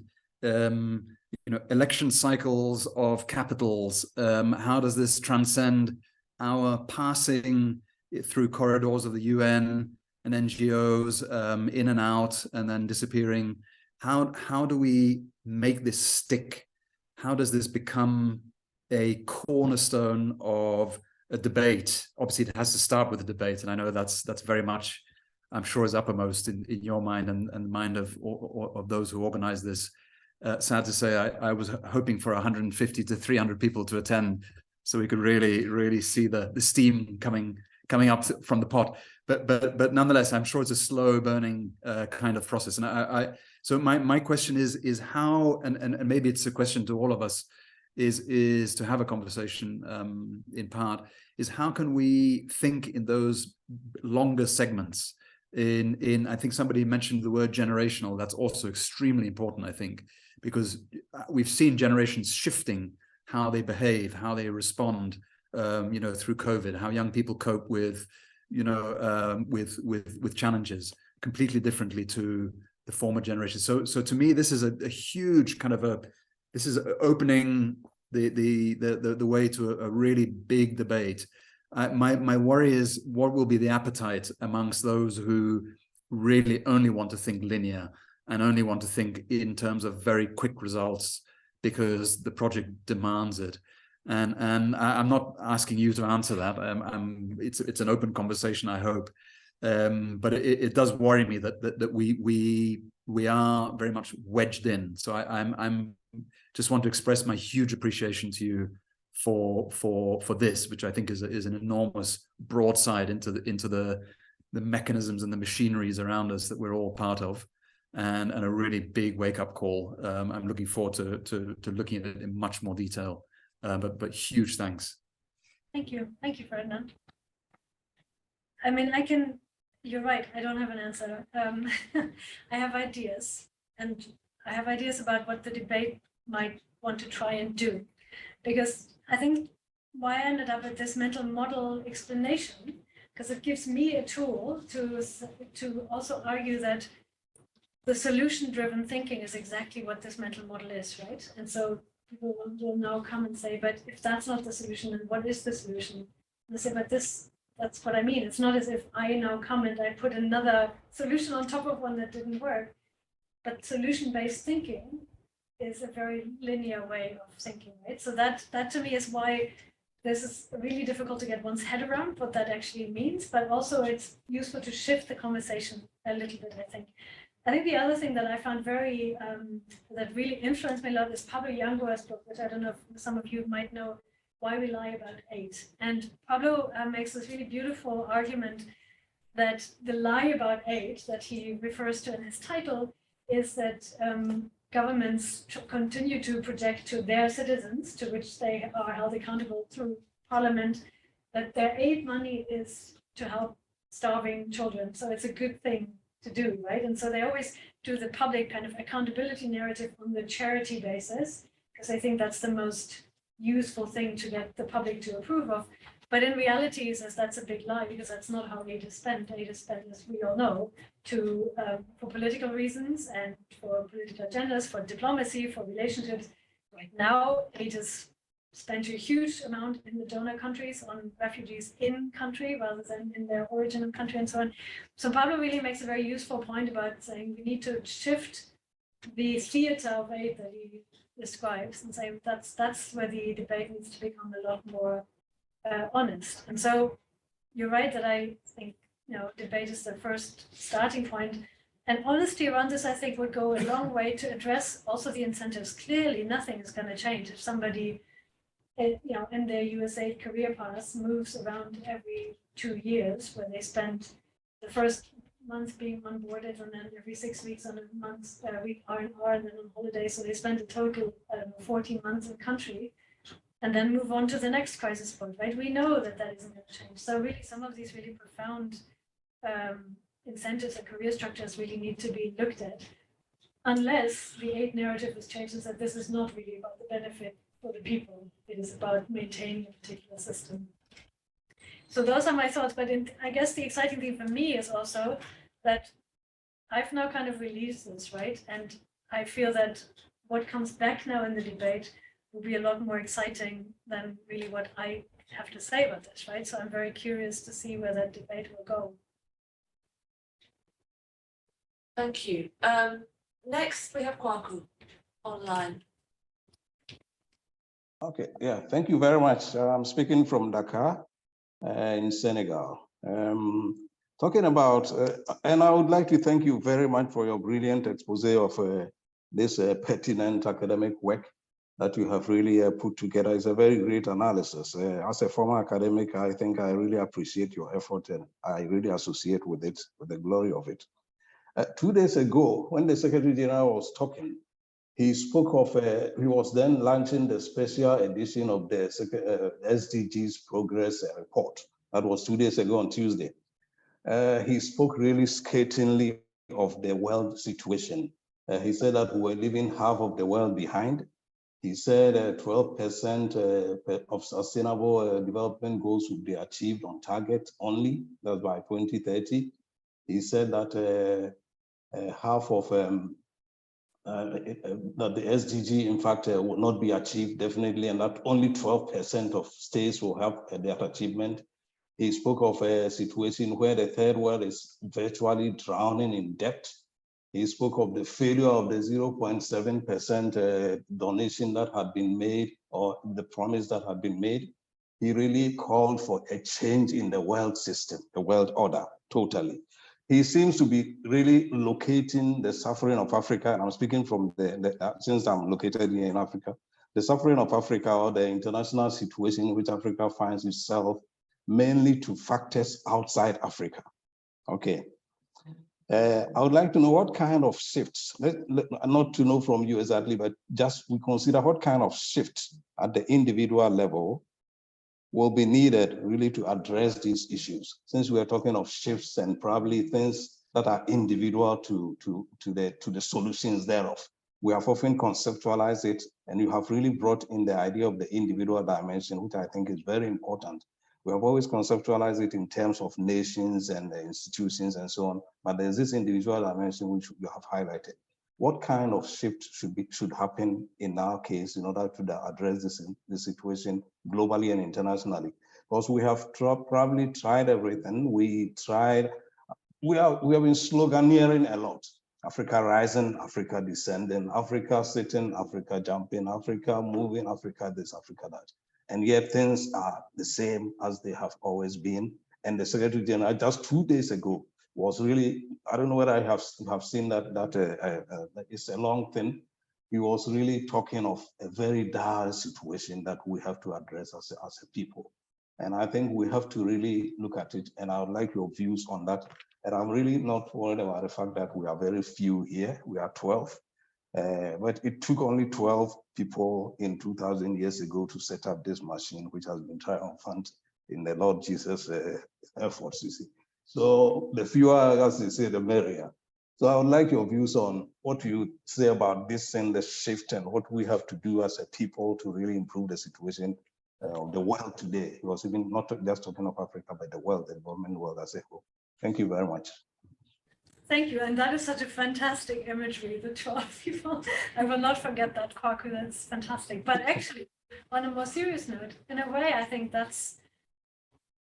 Speaker 7: election cycles of capitals? How does this transcend our passing through corridors of the UN and NGOs, in and out and then disappearing? How do we make this stick? How does this become a cornerstone of a debate? Obviously, it has to start with a debate, and I know that's very much, I'm sure, is uppermost in your mind and the mind of those who organize this. Sad to say, I was hoping for 150 to 300 people to attend, so we could really see the steam coming up from the pot. But nonetheless, I'm sure it's a slow burning kind of process. And so my question is how, and maybe it's a question to all of us, is to have a conversation in part, is how can we think in those longer segments? I think somebody mentioned the word generational. That's also extremely important, I think, because we've seen generations shifting how they behave, how they respond, through COVID, how young people cope with challenges completely differently to the former generation. So to me, this is a huge kind of this is opening the way to a really big debate. My worry is what will be the appetite amongst those who really only want to think linear and only want to think in terms of very quick results because the project demands it. And I'm not asking you to answer that. It's an open conversation, I hope. But it does worry me that we are very much wedged in. So I'm just want to express my huge appreciation to you for this, which I think is an enormous broadside into the mechanisms and the machineries around us that we're all part of, and a really big wake-up call. I'm looking forward to looking at it in much more detail. But huge thanks.
Speaker 3: Thank you, Ferdinand. I mean, you're right, I don't have an answer. I have ideas, and I have ideas about what the debate might want to try and do. Because I think why I ended up with this mental model explanation, because it gives me a tool to also argue that the solution-driven thinking is exactly what this mental model is, right? And so people will now come and say, but if that's not the solution, then what is the solution? And they say, but that's what I mean. It's not as if I now come and I put another solution on top of one that didn't work. But solution-based thinking is a very linear way of thinking, right? So that to me is why this is really difficult to get one's head around what that actually means, but also it's useful to shift the conversation a little bit, I think. I think the other thing that I found very, that really influenced me a lot is Pablo Yangua's book, which I don't know if some of you might know, Why We Lie About AIDS. And Pablo makes this really beautiful argument that the lie about AIDS that he refers to in his title is that governments continue to project to their citizens, to which they are held accountable through parliament, that their aid money is to help starving children. So it's a good thing to do, right? And so they always do the public kind of accountability narrative on the charity basis, because I think that's the most useful thing to get the public to approve of. But in reality, he says that's a big lie, because that's not how aid is spent. Aid is spent, as we all know, for political reasons and for political agendas, for diplomacy, for relationships. Right now, aid is spent a huge amount in the donor countries on refugees in country rather than in their origin country and so on. So Pablo really makes a very useful point about saying we need to shift the theater of aid that he describes and say that's where the debate needs to become a lot more honest. And so you're right that I think, debate is the first starting point. And honesty around this, I think, would go a long way to address also the incentives. Clearly, nothing is going to change if somebody, in their USAID career path moves around every 2 years, where they spend the first month being onboarded and then every 6 weeks on a month, week R&R, and then on holiday. So they spend a total 14 months in country, and then move on to the next crisis point, right? We know that isn't going to change. So really, some of these really profound incentives and career structures really need to be looked at, unless the aid narrative is changed and that this is not really about the benefit for the people. It is about maintaining a particular system. So those are my thoughts. But I guess the exciting thing for me is also that I've now kind of released this, right? And I feel that what comes back now in the debate will be a lot more exciting than really what I have to say about this, right? So I'm very curious to see where that debate will go.
Speaker 1: Thank you. Next, we have Kwaku online.
Speaker 8: Okay, yeah, thank you very much. I'm speaking from Dakar in Senegal. Talking about, and I would like to thank you very much for your brilliant expose of this pertinent academic work that you have really put together. It's a very great analysis. As a former academic, I think I really appreciate your effort, and I really associate with it, with the glory of it. 2 days ago, when the Secretary General was talking, he spoke of, he was then launching the special edition of the SDGs Progress Report. That was 2 days ago on Tuesday. He spoke really scathingly of the world situation. He said that we're leaving half of the world behind. He said 12% of sustainable development goals will be achieved on target only, that's by 2030. He said that half of that the SDG, in fact, will not be achieved definitely, and that only 12% of states will have that achievement. He spoke of a situation where the third world is virtually drowning in debt. He spoke of the failure of the 0.7% donation that had been made, or the promise that had been made. He really called for a change in the world system, the world order, totally. He seems to be really locating the suffering of Africa, and I'm speaking from since I'm located here in Africa, the suffering of Africa, or the international situation in which Africa finds itself, mainly to factors outside Africa. Okay. I would like to know what kind of shifts, not to know from you exactly, but just we consider what kind of shifts at the individual level will be needed really to address these issues, since we are talking of shifts and probably things that are individual to the solutions thereof. We have often conceptualized it, and you have really brought in the idea of the individual dimension, which I think is very important. We have always conceptualized it in terms of nations and institutions and so on, but there's this individual dimension which you have highlighted. What kind of shift should happen in our case in order to address this situation globally and internationally? Because we have probably tried everything. We have been sloganeering a lot. Africa rising, Africa descending, Africa sitting, Africa jumping, Africa moving, Africa this, Africa that. And yet things are the same as they have always been. And the Secretary General just 2 days ago was really, I don't know whether I have seen that it's a long thing. He was really talking of a very dire situation that we have to address as a people. And I think we have to really look at it. And I would like your views on that. And I'm really not worried about the fact that we are very few here. We are 12. But it took only 12 people in 2,000 years ago to set up this machine, which has been triumphant in the Lord Jesus' efforts, you see. So the fewer, as they say, the merrier. So I would like your views on what you say about this and the shift and what we have to do as a people to really improve the situation of the world today. It was even not just talking of Africa, but the world, the development world as a whole. Thank you very much.
Speaker 3: Thank you, and that is such a fantastic imagery, the 12 people. I will not forget that, Kwaku, that's fantastic. But actually, on a more serious note, in a way, I think that's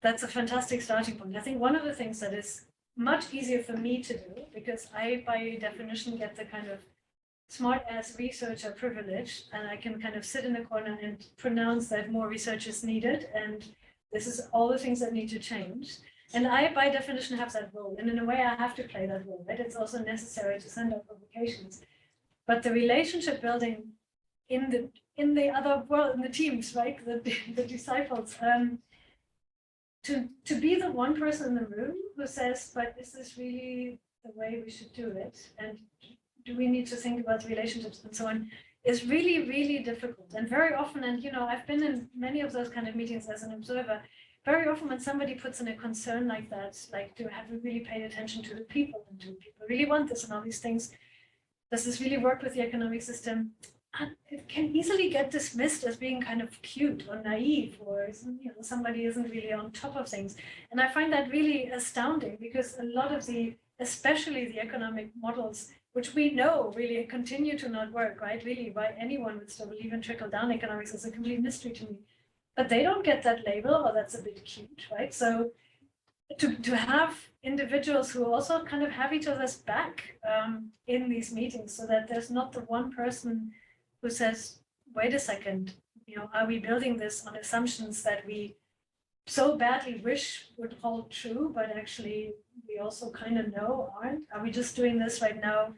Speaker 3: a fantastic starting point. I think one of the things that is much easier for me to do, because I, by definition, get the kind of smart-ass researcher privilege, and I can kind of sit in the corner and pronounce that more research is needed, and this is all the things that need to change. And I, by definition, have that role. And in a way, I have to play that role, right? It's also necessary to send out publications. But the relationship building in the other world, in the teams, right? The disciples, to be the one person in the room who says, but is this really the way we should do it? And do we need to think about relationships and so on, is really, really difficult. And very often, and I've been in many of those kind of meetings as an observer, very often when somebody puts in a concern like that, like, have we really paid attention to the people, and do people really want this and all these things? Does this really work with the economic system? And it can easily get dismissed as being kind of cute or naive, or somebody isn't really on top of things. And I find that really astounding, because a lot of especially the economic models, which we know really continue to not work, right? Really, why anyone would still believe in trickle-down economics is a complete mystery to me. But they don't get that label, or that's a bit cute, right? So to have individuals who also kind of have each other's back in these meetings, so that there's not the one person who says, wait a second, are we building this on assumptions that we so badly wish would hold true, but actually we also kind of know aren't? Are we just doing this right now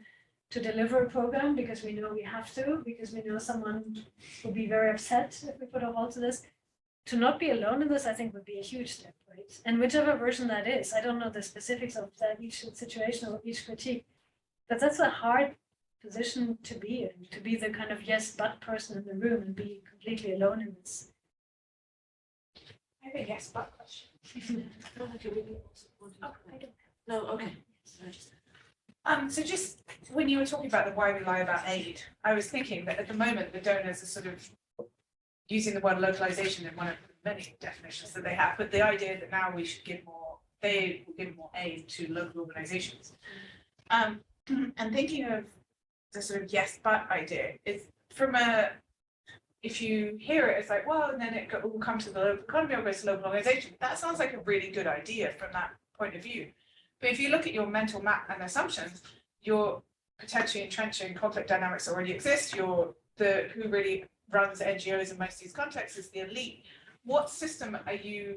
Speaker 3: to deliver a program because we know we have to, because we know someone will be very upset if we put a halt to this? To not be alone in this, I think, would be a huge step, right? And whichever version that is, I don't know the specifics of that each situation or each critique, but that's a hard position to be in, to be the kind of yes but person in the room and be completely alone in this.
Speaker 2: I have a yes but question.
Speaker 1: No, okay.
Speaker 2: So just when you were talking about the why we lie about aid, I was thinking that at the moment the donors are sort of using the word localization in one of the many definitions that they have, but the idea that now we should give more, they will give more aid to local organizations. And thinking of the sort of yes but idea is from if you hear it, it's like, well, and then it will come to the local economy or goes to local organization. That sounds like a really good idea from that point of view. But if you look at your mental map and assumptions, you're potentially entrenching conflict dynamics that already exist. Who really runs NGOs in most of these contexts is the elite. What system are you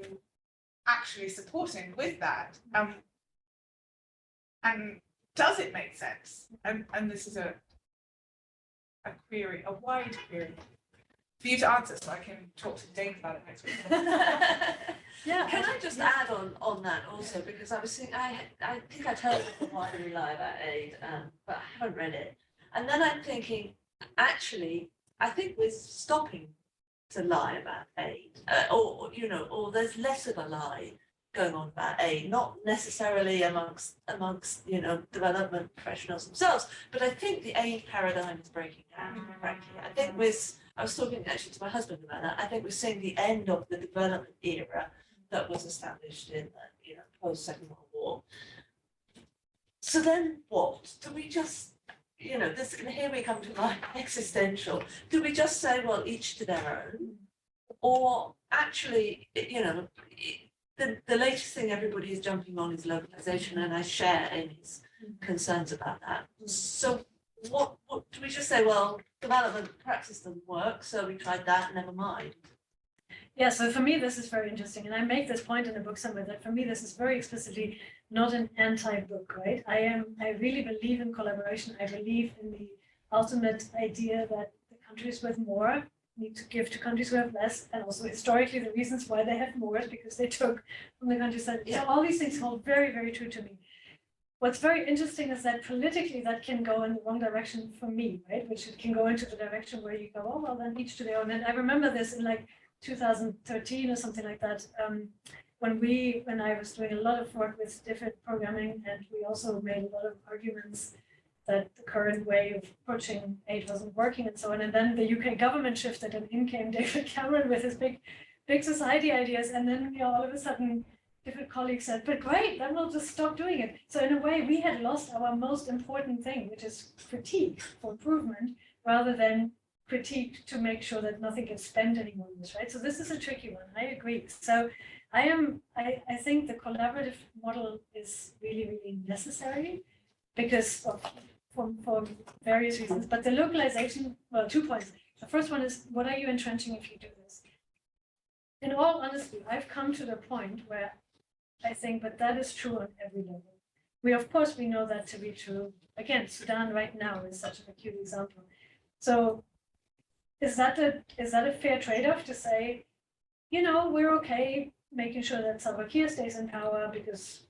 Speaker 2: actually supporting with that? And does it make sense? And this is a query, a wide query for you to answer, so I can talk to Dave about it next week.
Speaker 1: Yeah, can I just add on that also, because I was thinking, I think I've heard of Why Do We Lie About Aid, but I haven't read it. And then I'm thinking, actually, I think we're stopping to lie about aid, or there's less of a lie going on about aid, not necessarily amongst development professionals themselves, but I think the aid paradigm is breaking down. Frankly, I think I was talking actually to my husband about that. I think we're seeing the end of the development era, that was established in the post Second World War. So then what? Do we just this, and here we come to my existential. Do we just say, well, each to their own, or actually, the latest thing everybody is jumping on is localization, and I share Amy's concerns about that. So what do we just say? Well, development practice doesn't work, so we tried that. Never mind.
Speaker 3: Yeah, so for me, this is very interesting. And I make this point in the book somewhere that for me, this is very explicitly not an anti-book, right? I really believe in collaboration. I believe in the ultimate idea that the countries with more need to give to countries who have less. And also historically, the reasons why they have more is because they took from the countries that, so all these things hold very, very true to me. What's very interesting is that politically that can go in the wrong direction for me, right? Which it can go into the direction where you go, oh, well, then each to their own. And I remember this in like 2013 or something like that, when I was doing a lot of work with different programming, and we also made a lot of arguments that the current way of approaching aid wasn't working and so on. And then the UK government shifted, and in came David Cameron with his big society ideas. And then all of a sudden, different colleagues said, but great, then we'll just stop doing it. So in a way, we had lost our most important thing, which is critique for improvement, rather than critique to make sure that nothing gets spent anymore in this, right? So this is a tricky one. I agree. So I think the collaborative model is really, really necessary because for various reasons. But the localization, well, 2 points. The first one is, what are you entrenching if you do this? In all honesty, I've come to the point where I think, but that is true on every level. We know that to be true. Again, Sudan right now is such an acute example. So is that a fair trade-off to say, we're okay making sure that Salva Kiir stays in power because,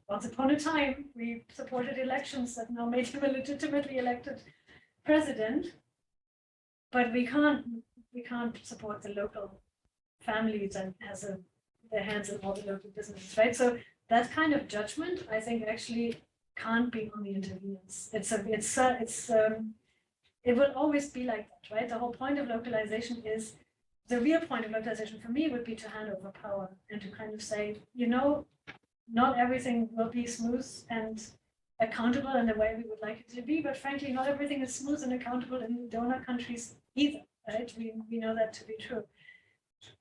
Speaker 3: once upon a time, we supported elections that now made him a legitimately elected president, but we can't support the local families and has their hands in all the local businesses, right? So that kind of judgment, I think, actually can't be on the interveners. It will always be like that, right? The whole point of localization is, the real point of localization for me would be to hand over power and to kind of say, not everything will be smooth and accountable in the way we would like it to be, but frankly, not everything is smooth and accountable in donor countries either, right? We know that to be true.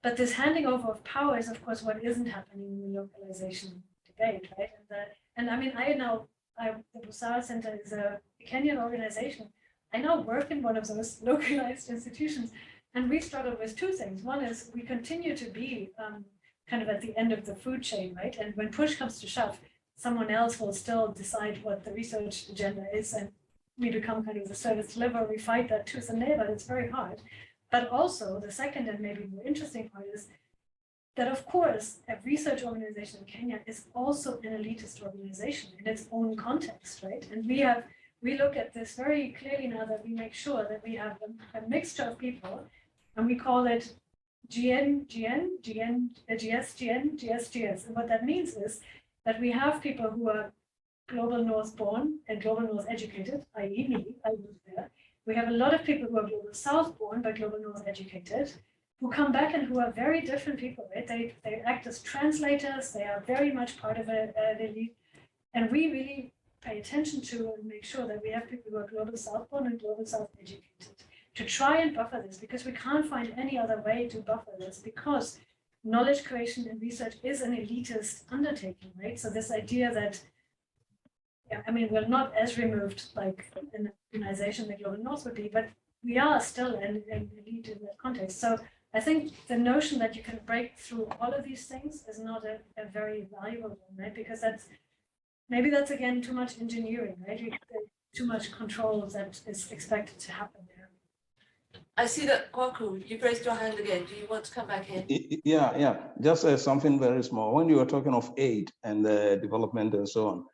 Speaker 3: But this handing over of power is, of course, what isn't happening in the localization debate, right? And I mean, the Busara Center is a Kenyan organization. I now work in one of those localized institutions, and we struggle with 2 things. One is we continue to be kind of at the end of the food chain, right? And when push comes to shove, someone else will still decide what the research agenda is, and we become kind of the service deliverer. We fight that tooth and nail, but it's very hard. But also the second and maybe more interesting part is that, of course, a research organization in Kenya is also an elitist organization in its own context, right? And we look at this very clearly now that we make sure that we have a mixture of people, and we call it GS. And what that means is that we have people who are global north born and global north educated, i.e. me, I was there. We have a lot of people who are global south born but global north educated, who come back and who are very different people, right? They act as translators, they are very much part of the elite, and we really pay attention to and make sure that we have people who are global south born and global south educated to try and buffer this, because we can't find any other way to buffer this, because knowledge creation and research is an elitist undertaking, right? So this idea that, we're not as removed like an organization the global north would be, but we are still an elite in that context. So I think the notion that you can break through all of these things is not a very valuable one, right? Because maybe that's again too much engineering, right? Too much control that is expected to happen there.
Speaker 1: I see that, Kwaku, you've raised your hand again. Do you want to come back in?
Speaker 8: Yeah. Just something very small. When you were talking of aid and development and so on,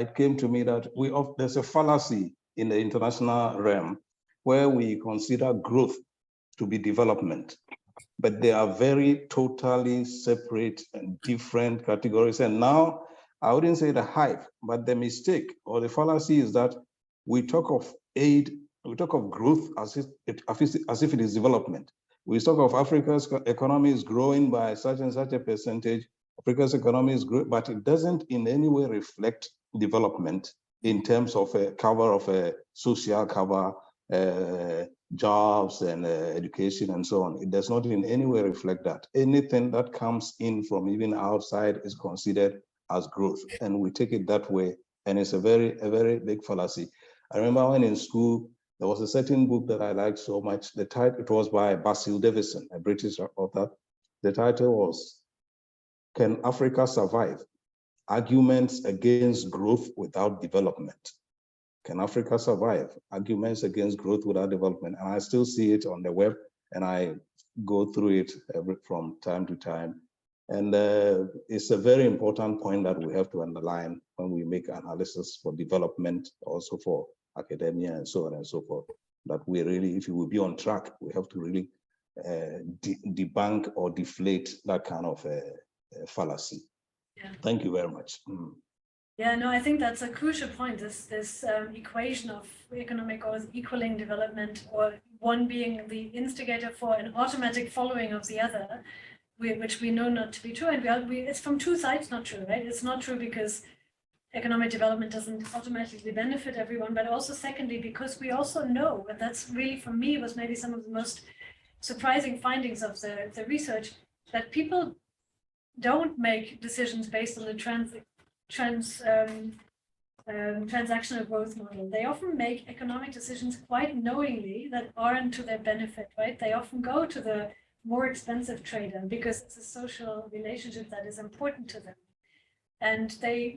Speaker 8: it came to me that there's a fallacy in the international realm where we consider growth to be development, but they are very totally separate and different categories. And now, I wouldn't say the hype, but the mistake or the fallacy is that we talk of aid, we talk of growth as if it is development. We talk of Africa's economy is growing by such and such a percentage. Africa's economy is growing, but it doesn't in any way reflect development in terms of a cover of a social cover, jobs and education and so on. It does not in any way reflect that. Anything that comes in from even outside is considered as growth, and we take it that way, and it's a very big fallacy. I remember when in school, there was a certain book that I liked so much. The title, it was by Basil Davison, a British author. The title was, Can Africa Survive? Arguments Against Growth Without Development. Can Africa survive? Arguments against growth without development. And I still see it on the web, and I go through it from time to time. And it's a very important point that we have to underline when we make analysis for development, also for academia and so on and so forth, that we really, if we will be on track, we have to really debunk or deflate that kind of fallacy.
Speaker 3: Yeah.
Speaker 8: Thank you very much.
Speaker 3: Yeah, no, I think that's a crucial point. This equation of economic or equaling development, or one being the instigator for an automatic following of the other, which we know not to be true. And it's from two sides not true, right? It's not true because economic development doesn't automatically benefit everyone, but also secondly, because we also know, and that's really for me was maybe some of the most surprising findings of the research, that people don't make decisions based on the transactional growth model. They often make economic decisions quite knowingly that aren't to their benefit, right? They often go to the more expensive trader because it's a social relationship that is important to them. And they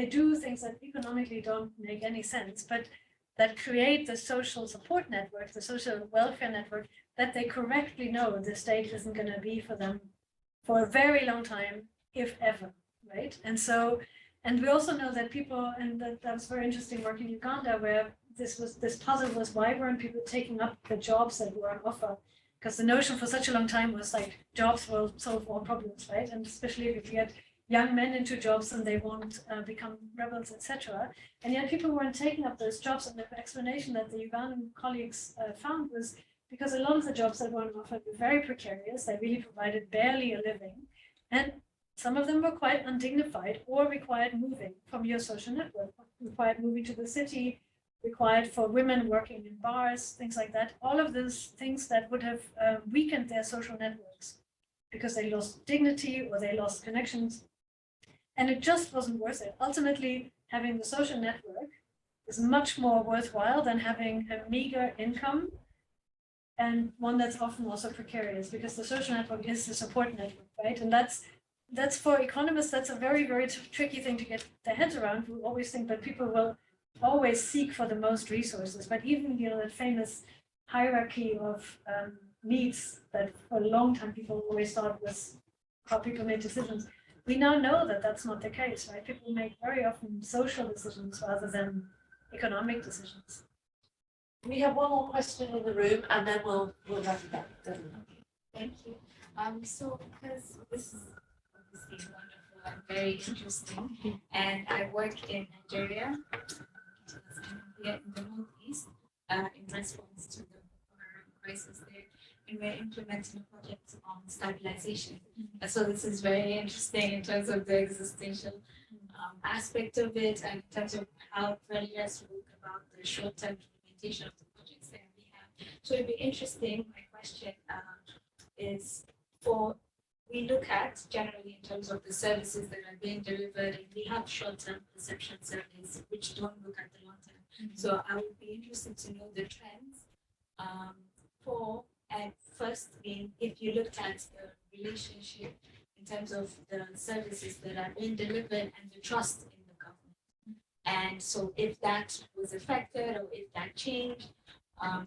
Speaker 3: do things that economically don't make any sense, but that create the social support network, the social welfare network, that they correctly know the state isn't going to be for them for a very long time, if ever, right? And so, and we also know that people, and that was very interesting work in Uganda, where this puzzle was, why weren't people taking up the jobs that were on offer? Because the notion for such a long time was like, jobs will solve all problems, right? And especially if you get young men into jobs and they won't become rebels, etc. And yet people weren't taking up those jobs. And the explanation that the Ugandan colleagues found was because a lot of the jobs that were on offer were very precarious. They really provided barely a living. And some of them were quite undignified or required moving from your social network, required moving to the city, required for women working in bars, things like that. All of those things that would have weakened their social networks because they lost dignity or they lost connections. And it just wasn't worth it. Ultimately, having the social network is much more worthwhile than having a meager income, and one that's often also precarious, because the social network is the support network, right? And that's for economists, that's a very, very tricky thing to get their heads around. We always think that people will always seek for the most resources, but even, that famous hierarchy of needs that for a long time people always thought was how people made decisions. We now know that that's not the case, right? People make very often social decisions rather than economic decisions.
Speaker 1: We have one more question in the room, and then we'll wrap it up.
Speaker 9: Thank you. So because this is obviously wonderful and very interesting, and I work in Nigeria, here in the Northeast, in response to the crisis there, and we're implementing a project on stabilization. So this is very interesting in terms of the existential aspect of it, and in terms of how Frelia spoke about the short-term implementation of the projects that we have. So it'd be interesting. My question is, we look at generally in terms of the services that are being delivered, and we have short-term perception surveys which don't look at the long-term. So I would be interested to know the trends and first, if you looked at the relationship in terms of the services that are being delivered and the trust in the government. And so if that was affected or if that changed,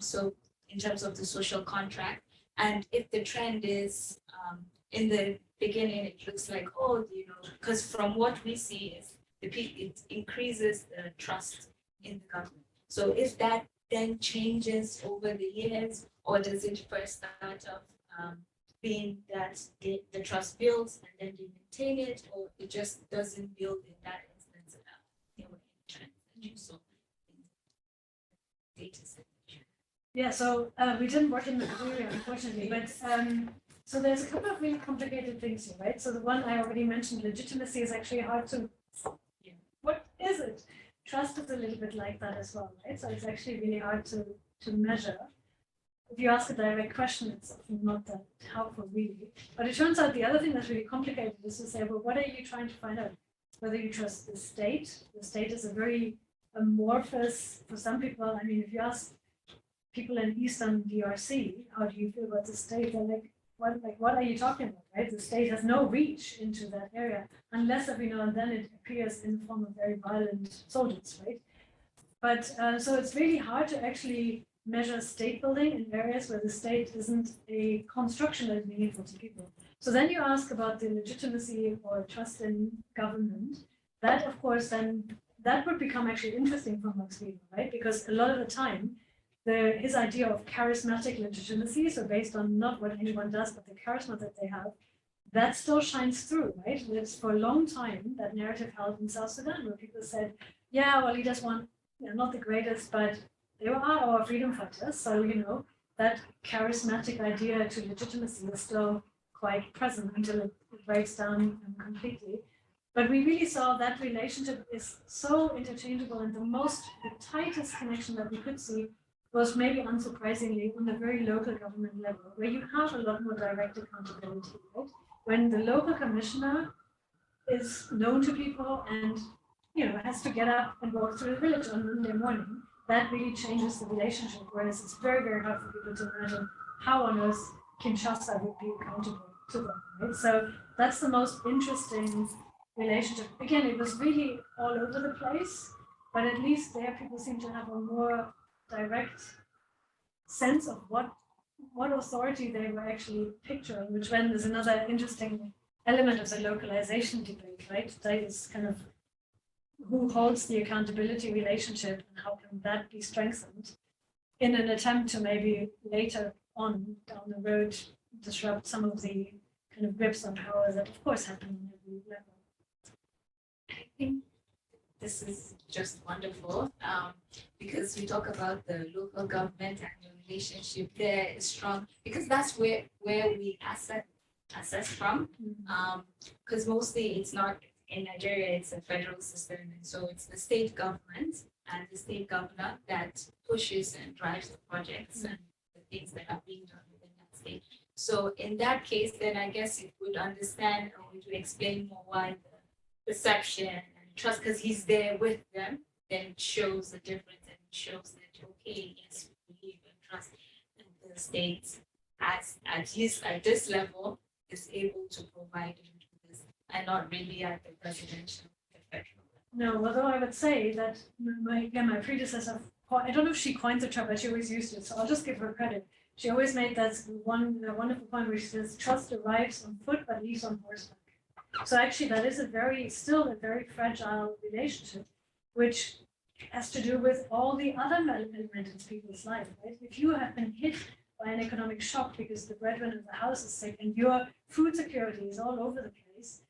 Speaker 9: so in terms of the social contract, and if the trend is in the beginning, it looks like, because from what we see is it increases the trust in the government. So if that then changes over the years, or does it first start off being that the trust builds and then they maintain it, or it just doesn't build in that instance at all? There were any trends that you saw in the data set.
Speaker 3: Yeah, so we didn't work in the area, unfortunately, but so there's a couple of really complicated things here, right? So the one I already mentioned, legitimacy, is actually hard to, what is it? Trust is a little bit like that as well, right? So it's actually really hard to measure. If you ask a direct question, it's often not that helpful, really. But it turns out the other thing that's really complicated is to say, well, what are you trying to find out? Whether you trust the state. The state is a very amorphous, for some people, I mean, if you ask people in Eastern DRC, how do you feel about the state? They're like, what are you talking about, right? The state has no reach into that area, unless every now and then it appears in the form of very violent soldiers, right? But so it's really hard to actually measure state building in areas where the state isn't a construction that is meaningful to people. So then you ask about the legitimacy or trust in government. That, of course, then that would become actually interesting for Max Weber, right? Because a lot of the time, his idea of charismatic legitimacy, so based on not what anyone does, but the charisma that they have, that still shines through, right? It's for a long time that narrative held in South Sudan, where people said, yeah, well, leaders want, not the greatest, but they were our freedom fighters. So, that charismatic idea to legitimacy is still quite present until it breaks down completely. But we really saw that relationship is so interchangeable, and the tightest connection that we could see was maybe unsurprisingly on the very local government level, where you have a lot more direct accountability, right? When the local commissioner is known to people and has to get up and walk through the village on Monday morning, that really changes the relationship. Whereas it's very, very hard for people to imagine how on earth Kinshasa would be accountable to them, right? So that's the most interesting relationship. Again, it was really all over the place, but at least there people seem to have a more direct sense of what authority they were actually picturing, which then is another interesting element of the localization debate, right? That is kind of who holds the accountability relationship and how can that be strengthened in an attempt to maybe later on down the road disrupt some of the kind of grips on power that of course happen on every level.
Speaker 9: I think this is just wonderful because we talk about the local government and the relationship there is strong because that's where we assess from. Because mostly it's not in Nigeria, it's a federal system, and so it's the state government and the state governor that pushes and drives the projects and the things that are being done within that state. So in that case, then I guess it would understand or it would explain more why the perception and trust, because he's there with them, then it shows the difference and it shows that, okay, yes, we believe and trust and the state at least at this level is able to provide this and not really at the presidential, the federal level.
Speaker 3: No, although I would say that my predecessor, I don't know if she coined the term, but she always used it, so I'll just give her credit. She always made that one wonderful point where she says, trust arrives on foot but leaves on horseback. So actually that is still a very fragile relationship, which has to do with all the other elements in people's life, right? If you have been hit by an economic shock because the breadwinner of the house is sick and your food security is all over the place,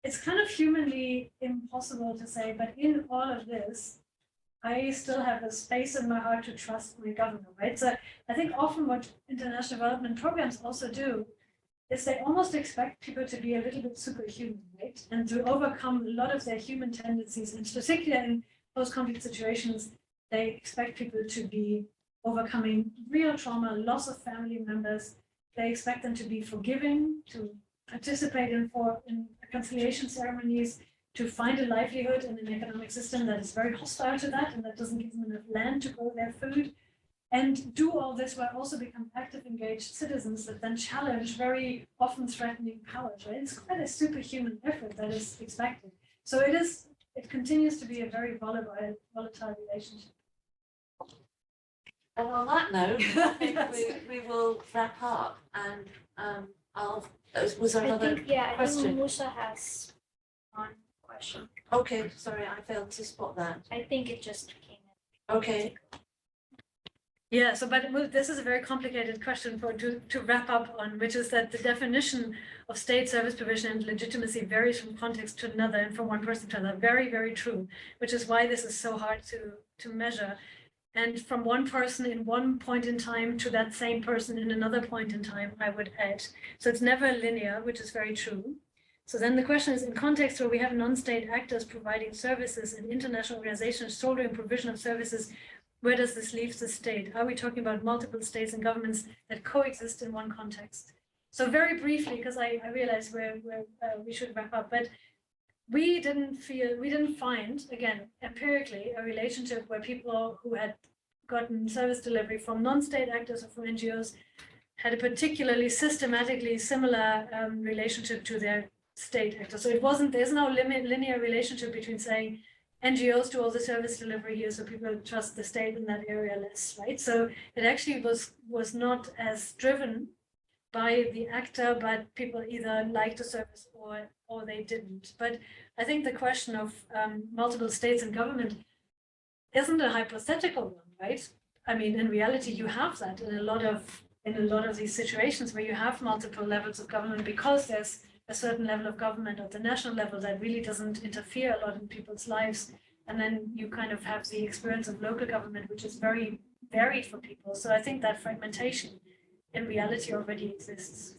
Speaker 3: it's kind of humanly impossible to say, but in all of this, I still have a space in my heart to trust my government, right? So I think often what international development programs also do is they almost expect people to be a little bit superhuman, right? And to overcome a lot of their human tendencies, and particularly in post-conflict situations, they expect people to be overcoming real trauma, loss of family members. They expect them to be forgiving, to participate in reconciliation ceremonies, to find a livelihood in an economic system that is very hostile to that and that doesn't give them enough land to grow their food. And do all this while also become active, engaged citizens that then challenge very often threatening powers, right? It's quite a superhuman effort that is expected. So it continues to be a very volatile relationship.
Speaker 1: And on that note, I think we will wrap up and was there another
Speaker 10: I
Speaker 1: question?
Speaker 10: think Musa has one question.
Speaker 1: Okay, sorry, I failed to spot that.
Speaker 10: I think it just came in.
Speaker 1: Okay.
Speaker 3: Yeah, so but this is a very complicated question to wrap up on, which is that the definition of state service provision and legitimacy varies from context to another and from one person to another. Very, very true, which is why this is so hard to measure. and from one person in one point in time to that same person in another point in time, I would add. So it's never linear, which is very true. So then the question is, in context where we have non-state actors providing services and international organizations shouldering provision of services, where does this leave the state? Are we talking about multiple states and governments that coexist in one context? So very briefly, because I realize we should wrap up, but we didn't find, again, empirically, a relationship where people who had gotten service delivery from non-state actors or from NGOs had a particularly systematically similar relationship to their state actors. So there's no linear relationship between saying NGOs do all the service delivery here, so people trust the state in that area less, right? So it actually was not as driven by the actor, but people either liked the service or they didn't. But I think the question of multiple states and government isn't a hypothetical one, right? I mean, in reality, you have that in a lot of these situations where you have multiple levels of government, because there's a certain level of government at the national level that really doesn't interfere a lot in people's lives. And then you kind of have the experience of local government, which is very varied for people. So I think that fragmentation in reality already exists.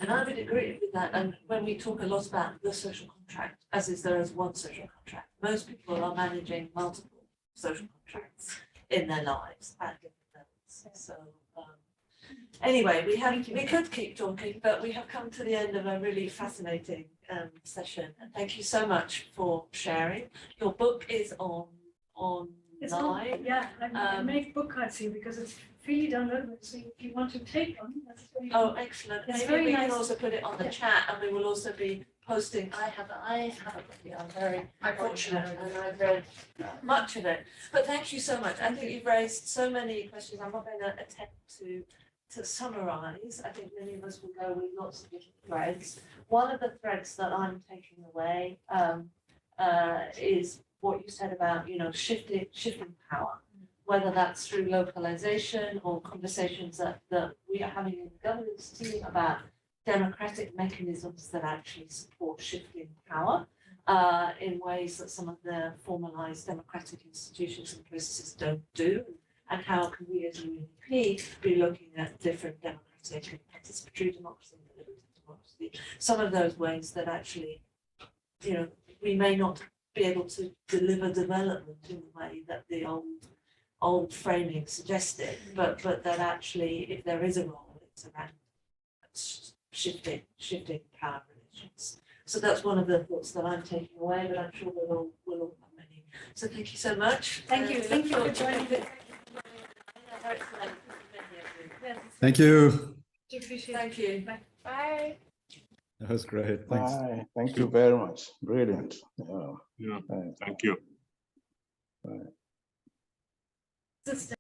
Speaker 1: And I would agree with that. And when we talk a lot about the social contract, as is there is one social contract, most people are managing multiple social contracts in their lives at different levels. So anyway, we could keep talking, but we have come to the end of a really fascinating session. And thank you so much for sharing. Your book is online.
Speaker 3: It's on, yeah, I make book cards here because it's freely downloadable. So if you want to take one, that's very
Speaker 1: Oh, excellent.
Speaker 3: It's
Speaker 1: Maybe
Speaker 3: very
Speaker 1: we
Speaker 3: nice.
Speaker 1: can also put it on the
Speaker 3: Yeah.
Speaker 1: chat, and we will also be posting. I have a copy. I'm very fortunate, and I've read much of it. But thank you so much. I think you've raised so many questions. I'm not going to attempt to summarize. I think many of us will go with lots of different threads. One of the threads that I'm taking away is what you said about, shifting power, whether that's through localization or conversations that we are having in the governance team about democratic mechanisms that actually support shifting power in ways that some of the formalized democratic institutions and processes don't do. And how can we as UNEP be looking at different democratic and participatory democracy and deliberative democracy, some of those ways that actually, we may not be able to deliver development in the way that the old framing suggested, but that actually, if there is a role, it's around shifting power relations. So that's one of the thoughts that I'm taking away, but I'm sure we'll all have many. So thank you so much.
Speaker 3: Thank you for joining me.
Speaker 7: Thank you.
Speaker 1: Thank you.
Speaker 3: Bye.
Speaker 1: Bye.
Speaker 7: That was great. Thanks.
Speaker 8: Bye. Thank you very much. Brilliant. Yeah.
Speaker 11: Yeah,
Speaker 8: Thanks.
Speaker 11: thank you.
Speaker 8: Bye.
Speaker 3: Just